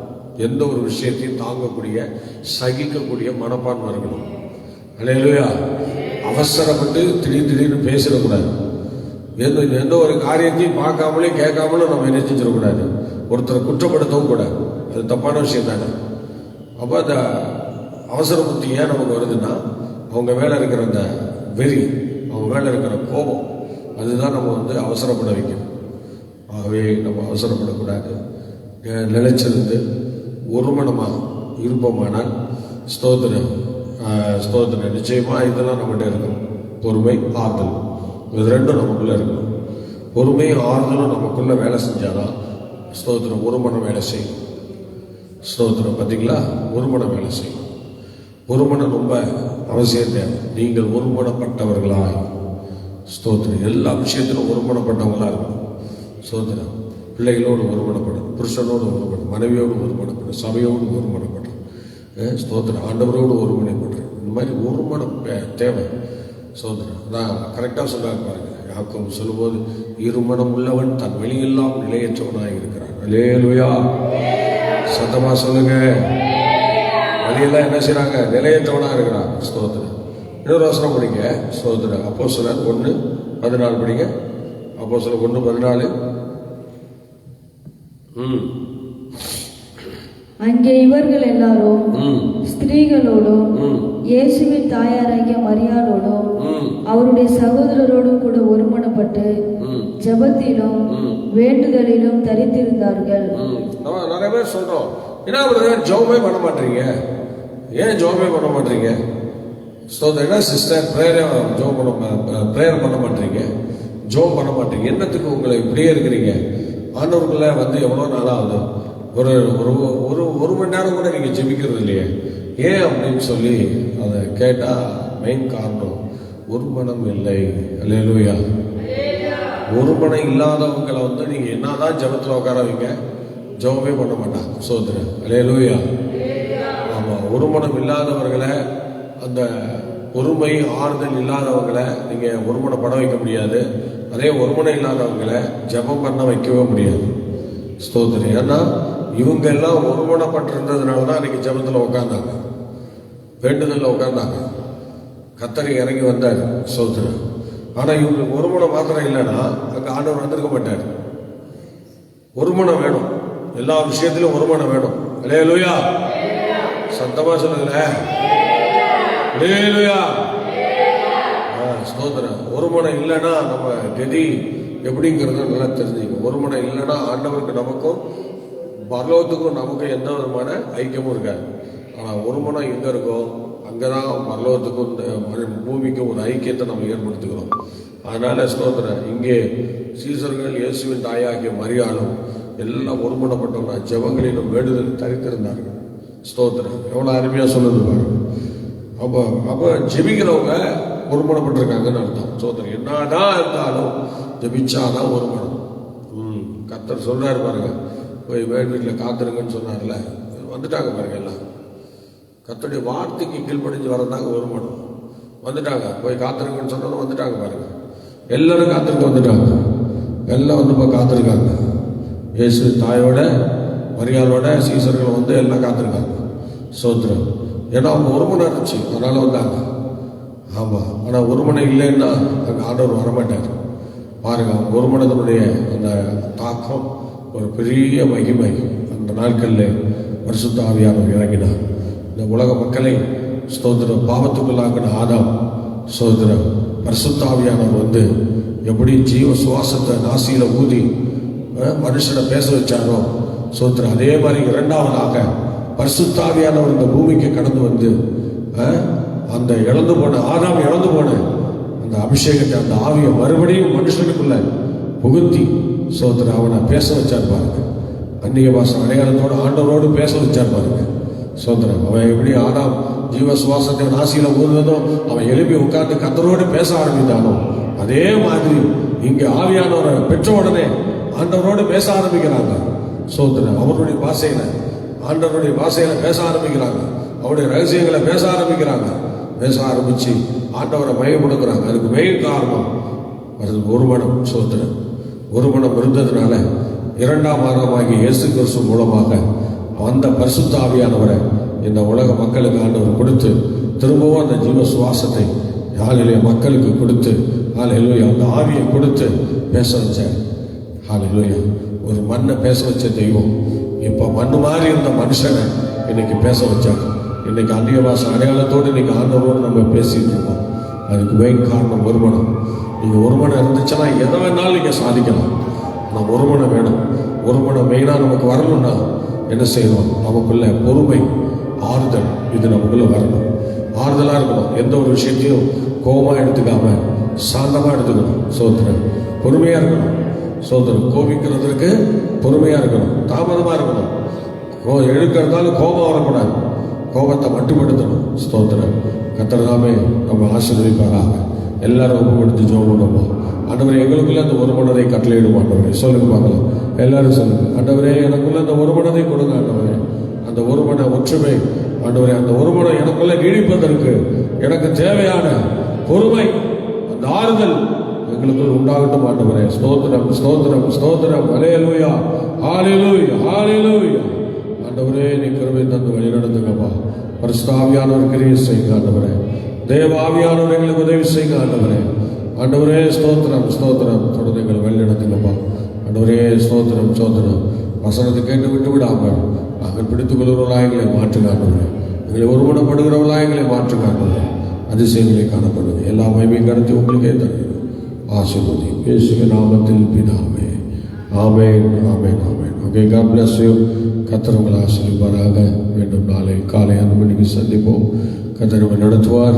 A: எந்த ஒரு விஷயத்தையும் தாங்கக்கூடிய சகிக்கக்கூடிய மனப்பான்மை இருக்கணும். அல்லேலூயா. அவசரப்பட்டு திடீர்னு பேசிடக்கூடாது. எந்த ஒரு காரியத்தையும் பார்க்காமலே கேட்காமலும் நம்ம என்ன செஞ்சிடக்கூடாது. ஒருத்தரை குற்றப்படுத்தவும் கூடாது. அது தப்பான விஷயம் தானே. அப்போ அந்த அவசர புத்தி ஏன் நமக்கு வருதுன்னா, அவங்க மேலே இருக்கிற அந்த வெறி, அவங்க மேலே இருக்கிற கோபம், அதுதான் நம்ம அவசரப்பட வைக்கணும். ஆகவே நம்ம அவசரப்படக்கூடாது. நிலைச்சிருந்து ஒருமனமாக இருப்போமானால் ஸ்தோத்திரம் நிச்சயமா இதெல்லாம் நம்மகிட்ட இருக்கணும். பொறுமை, ஆறுதல், இது ரெண்டும் நமக்குள்ள இருக்கணும். பொறுமையும் ஆறுதலும் நமக்குள்ள வேலை செஞ்சாதான் ஸ்தோத்திரம் ஒருமனம் வேலை செய்யும். ஸ்தோத்திரம். பார்த்தீங்களா? ஒருமனம் வேலை செய்யும். ஒருமனம் ரொம்ப அவசியம் தேவை. நீங்கள் ஒருமனப்பட்டவர்களாய் ஸ்தோத்திரம் எல்லா விஷயத்திலும் ஒருமனப்பட்டவங்களா இருக்கணும். ஸ்தோத்திரம். பிள்ளைகளோடு ஒருமனப்படும், புருஷனோடு ஒருமனம், மனைவியோடு ஒருமனப்படும், சபையோடு ஒருமனப்படும், ஸ்தோத்திரம் ஆண்டவரோடு ஒருமனைப்படும். இந்த மாதிரி ஒருமனம் தேவை. ஸ்தோத்திரம். நான் கரெக்டாக சொல்றாரு பாருங்க. யாக்கோபு சொல்லும்போது, இருமனம் உள்ளவன் தன் வெளியெல்லாம் நிலையற்றவனாக இருக்கிறான். அல்லேலூயா. சத்தமா சொல்லுங்க. வெளியெல்லாம் என்ன செய்யறாங்க? நிலையற்றவனா இருக்கிறான். ஸ்தோத்திரம். இன்னொரு வசனம் படிங்க. ஸ்தோத்திரம். அப்போஸ்தலர் 1:14 படிங்க. அப்போஸ்தலர் 1:14.
B: அங்கே இவர்கள் எல்லாரும் ஸ்திரீகளோடும் இயேசுவின் தாயாராகிய மரியாளோடும் அவருடைய சகோதரரோடும் கூட ஒருமனப்பட்டு ஜெபத்திலும் வேண்டுதலிலும் தரித்திருந்தார்கள்.
A: நிறைய பேர் சொல்றோம், என்ன ஜெபமே பண்ண மாட்டீங்க, ஏன் ஜெபமே பண்ண மாட்டீங்க? என்ன சிஸ்டர் பிரேயர் பண்ண மாட்டீங்க, ஜெபம் பண்ண மாட்டீங்க, என்னத்துக்கு உங்களை இப்படியே இருக்கிறீங்க? ஆண்டவர்களை எவ்வளோ நாளாகுது, ஒரு ஒரு ஒரு மணி நேரம் கூட நீங்கள் ஜெபிக்கிறது இல்லையே, ஏன் அப்படின்னு சொல்லி அதை கேட்டால் மெயின் காரணம் ஒரு மனம் இல்லை. அல்லேலூயா. ஒரு மனம் இல்லாதவங்களை நீங்கள் என்னதான் ஜெபத்தில் உட்கார வைங்க, ஜெபமே பண்ண மாட்டாங்க. சோதரன். அல்லேலூயா. ஆமாம். ஒரு மனம் இல்லாதவர்களை, அந்த பொறுமை ஆறுதல் இல்லாதவங்களை நீங்கள் ஒருமனப்பட வைக்க முடியாது. அதே ஒருமனம் இல்லாதவங்களை ஜெபம் பண்ண வைக்கவே முடியாது. ஸ்தோத்திரம். ஏன்னா இவங்க எல்லாம் ஒருமனப்பட்டிருந்ததுனால தான் அன்னைக்கு ஜெபத்தில் உட்கார்ந்தாங்க, வேண்டுதலில் உட்கார்ந்தாங்க. கர்த்தர் இறங்கி வந்தார். ஸ்தோத்திரம். ஆனால் இவங்களுக்கு ஒருமனம் மாத்திரம் இல்லைன்னா அங்கே ஆண்டவர் வந்திருக்க மாட்டார். ஒருமனம் வேணும், எல்லா விஷயத்திலும் ஒருமனம் வேணும். அல்லேலூயா. சத்தமா சொல்லுங்களேன். அல்லேலூயா. ஸ்தோத்திரம். ஒருமனம் இல்லைன்னா நம்ம கதி எப்படிங்கிறத நல்லா தெரிஞ்சுக்கணும். ஒருமனம் இல்லைன்னா ஆண்டவருக்கு நமக்கும் பரலோகத்துக்கும் நமக்கும் எந்த விதமான ஐக்கியமும் இருக்காது. ஆனால் ஒருமனம் எங்கே இருக்கோ அங்கதான் பரலோகத்துக்கும் பூமிக்கும் ஒரு ஐக்கியத்தை நம்ம ஏற்படுத்துகிறோம். அதனால ஸ்தோத்திரம். இங்கே சீசர்கள் இயேசுவின் தாயாகிய மரியாளும் எல்லாம் ஒருமனப்பட்டவனா ஜெபங்களிலும் வேண்டுதல் தரித்திருந்தார்கள். ஸ்தோத்திரம். எவ்வளோ அருமையாக சொல்லுது பாருங்க. அப்போ ஜெபிக்கிறவங்க ஒருமனப்பட்டிருக்காங்கன்னு அர்த்தம். ஸ்தோத்திரம். என்னதான் இருந்தாலும் ஜெபிச்சாதான் ஒருமனம். கர்த்தர் சொல்றாரு பாருங்க, போய் வீட்டில் காத்திருங்கன்னு சொன்னார்ல, வந்துட்டாங்க பாருங்க எல்லாம். கர்த்தருடைய வார்த்தைக்கு கீழ்ப்படிஞ்சு வரதாங்க ஒருமனம். வந்துட்டாங்க, போய் காத்திருங்கன்னு சொன்னாலும் வந்துட்டாங்க பாருங்க. எல்லாரும் காத்திருக்க வந்துட்டாங்க. எல்லாம் வந்து இப்போ காத்திருக்காங்க. இயேசு தாயோட மரியாளோட சீசர்கள் வந்து எல்லாம் காத்திருக்காங்க. ஸ்தோத்திரம். ஏன்னா அவங்க ஒருமனம் இருந்துச்சு, அதனால வந்தாங்க. ஆமாம், ஆனால் ஒருமனம் இல்லைன்னா அங்கே ஆண்டவர் வரமாட்டார் பாருங்க. அவங்க ஒருமனத்தினுடைய அந்த தாக்கம் ஒரு பெரிய மகிமை. அந்த நாட்களில் பரிசுத்த ஆவியானவர் இறங்கினார். இந்த உலக மக்களை ஸ்தோத்திரம் பாவத்துக்குள்ளாக்கின ஆதாம் ஸ்தோத்திரம் பரிசுத்த ஆவியானவர் வந்து எப்படி ஜீவ சுவாசத்தை நாசியில ஊதி மனுஷனை பேச வச்சாரோ ஸ்தோத்திரம், அதே மாதிரி இரண்டாவதாக பரிசுத்த ஆவியானவர் இந்த பூமிக்கு கடந்து வந்து அந்த இழந்து போன ஆதாம் இழந்து போன அந்த அபிஷேகத்தை, அந்த ஆவியை மறுபடியும் மனுஷனுக்குள்ள புகுத்தி ஸ்தோத்திரம் அவனை பேச வச்சார் பாருங்க. அந்நிய பாஷை அடையாளத்தோடு ஆண்டவரோடு பேச வச்சார் பாருங்க. ஸ்தோத்திரம். அவன் எப்படி ஆதாம் ஜீவ சுவாசத்தை நாசியில ஊதுனதோ அவன் எழுப்பி உட்கார்ந்து கர்த்தரோடு பேச ஆரம்பித்தானோ, அதே மாதிரி இங்க ஆவியானவரை பெற்ற உடனே ஆண்டவரோடு பேச ஆரம்பிக்கிறாங்க. ஸ்தோத்திரம். அவருடைய பாஷையில ஆண்டவருடைய பாஷையில பேச ஆரம்பிக்கிறாங்க. அவருடைய ரகசியங்களை பேச ஆரம்பிக்கிறாங்க. பேச ஆரம்பிச்சு ஆண்டவரை மயப்படுத்துறாங்க. அதுக்கு மெயின் காரணம் அது ஒருமனம். ஸ்தோத்திரம். ஒருமனம் இருந்ததுனால இரண்டாம் ஆரம்பமாகிய இயேசு கிறிஸ்து மூலமாக அந்த பரிசுத்த ஆவியானவரை இந்த உலக மக்களுக்கு ஆண்டவர் கொடுத்து திரும்பவும் அந்த ஜீவ சுவாசத்தை ஹல்லேலூயா மக்களுக்கு கொடுத்து ஹல்லேலூயா அந்த ஆவியை கொடுத்து பேச வச்சார். ஹல்லேலூயா. ஒரு மண்ணை பேச வச்ச தெய்வம் இப்போ மண்ணு மாதிரி இருந்த மனுஷனை இன்னைக்கு பேச வச்சார். இன்னைக்கு அந்நிய பாஷை அடையாளத்தோடு இன்னைக்கு ஆண்டவரோடு நம்ம பேசிட்டு இருக்கோம். அதுக்கு மெயின் காரணம் ஒருமனம். நீங்கள் ஒருமனம் இருந்துச்சுன்னா எதை வேணாலும் நீங்கள் சாதிக்கலாம். ஆனால் ஒருமனம் வேணும். ஒருமனம் மெயினாக நமக்கு வரணும்னா என்ன செய்யணும்? நமக்குள்ள பொறுமை, ஆறுதல், இது நமக்குள்ள வரணும். ஆறுதலாக இருக்கணும். எந்த ஒரு விஷயத்தையும் கோபமாக எடுத்துக்காம சாந்தமாக எடுத்துக்கணும். சோதரன். பொறுமையாக இருக்கணும். சோதரன். கோபிக்கிறதுக்கு பொறுமையாக இருக்கணும். தாமதமாக இருக்கணும். எடுக்கிறதாலும் கோபம் வரக்கூடாது. கோபத்தை மட்டுப்படுத்தணும். ஸ்தோத்திரம். கர்த்தர்தாமே நம்ம ஆசீர்வதிப்பாராக. எல்லாரும் ஒப்பு கொடுத்து ஜெபம் பண்ணுவோம். ஆண்டவரே, எங்களுக்குள்ள அந்த ஒரு மனதை கட்டளையிடும் ஆண்டவரே. சொல்லுங்க பார்க்கலாம். எல்லாரும் சொல்லுங்க. ஆண்டவரே, எனக்குள்ள அந்த ஒரு மனதை கொடுங்க ஆண்டவரே. அந்த ஒரு மன ஒற்றுமை ஆண்டவரே, அந்த ஒரு மனம் எனக்குள்ள நீடிப்பதற்கு எனக்கு தேவையான பொறுமை, அந்த ஆறுதல் எங்களுக்குள் உண்டாகட்டும் ஆண்டவரே. ஸ்தோத்திரம், ஸ்தோத்திரம், ஸ்தோத்திரம். ஹல்லேலூயா, ஹல்லேலூயா, ஹல்லேலூயா. ஆண்டவரே, நீ கிருபை தந்து வழி நடத்துங்கப்பா. பரிசுத்த ஆவியானவர் கிரியை செய்யுங்க ஆண்டவரே. தேவ ஆவியானவர் எங்களுக்கு உதவி செய்யுங்க ஆண்டவரே. ஆண்டவரே, ஸ்தோத்திரம், ஸ்தோத்திரம். தொடர்ந்து எங்களை வழி நடத்துங்கப்பா ஆண்டவரே. ஸ்தோத்திரம், ஸ்தோத்திரம். வசனத்தை கேட்டு விட்டு விடாமல் நாங்கள் பிடித்துக் கொள்கிறவர்களாக எங்களை மாற்றுங்க ஆண்டவரே. எங்களை ஒருமனப்படுகிறவர்களாக எங்களை மாற்றுங்க ஆண்டவரே. அதிசயங்களை காணப்படுது. எல்லா மகிமையும் கடத்தி உங்களுக்கே தருகிறோம். ஆசீர்வதி இயேசுவின் நாமத்தில் பிதாவே. ஆமென், ஆமென், ஆமென். Okay, God bless you. கர்த்தர் உங்களை ஆசீர்வதிப்பாராக. மீண்டும் நாளை காலை 5 மணிக்கு சந்திப்போம். கர்த்தர் நடத்துவார்.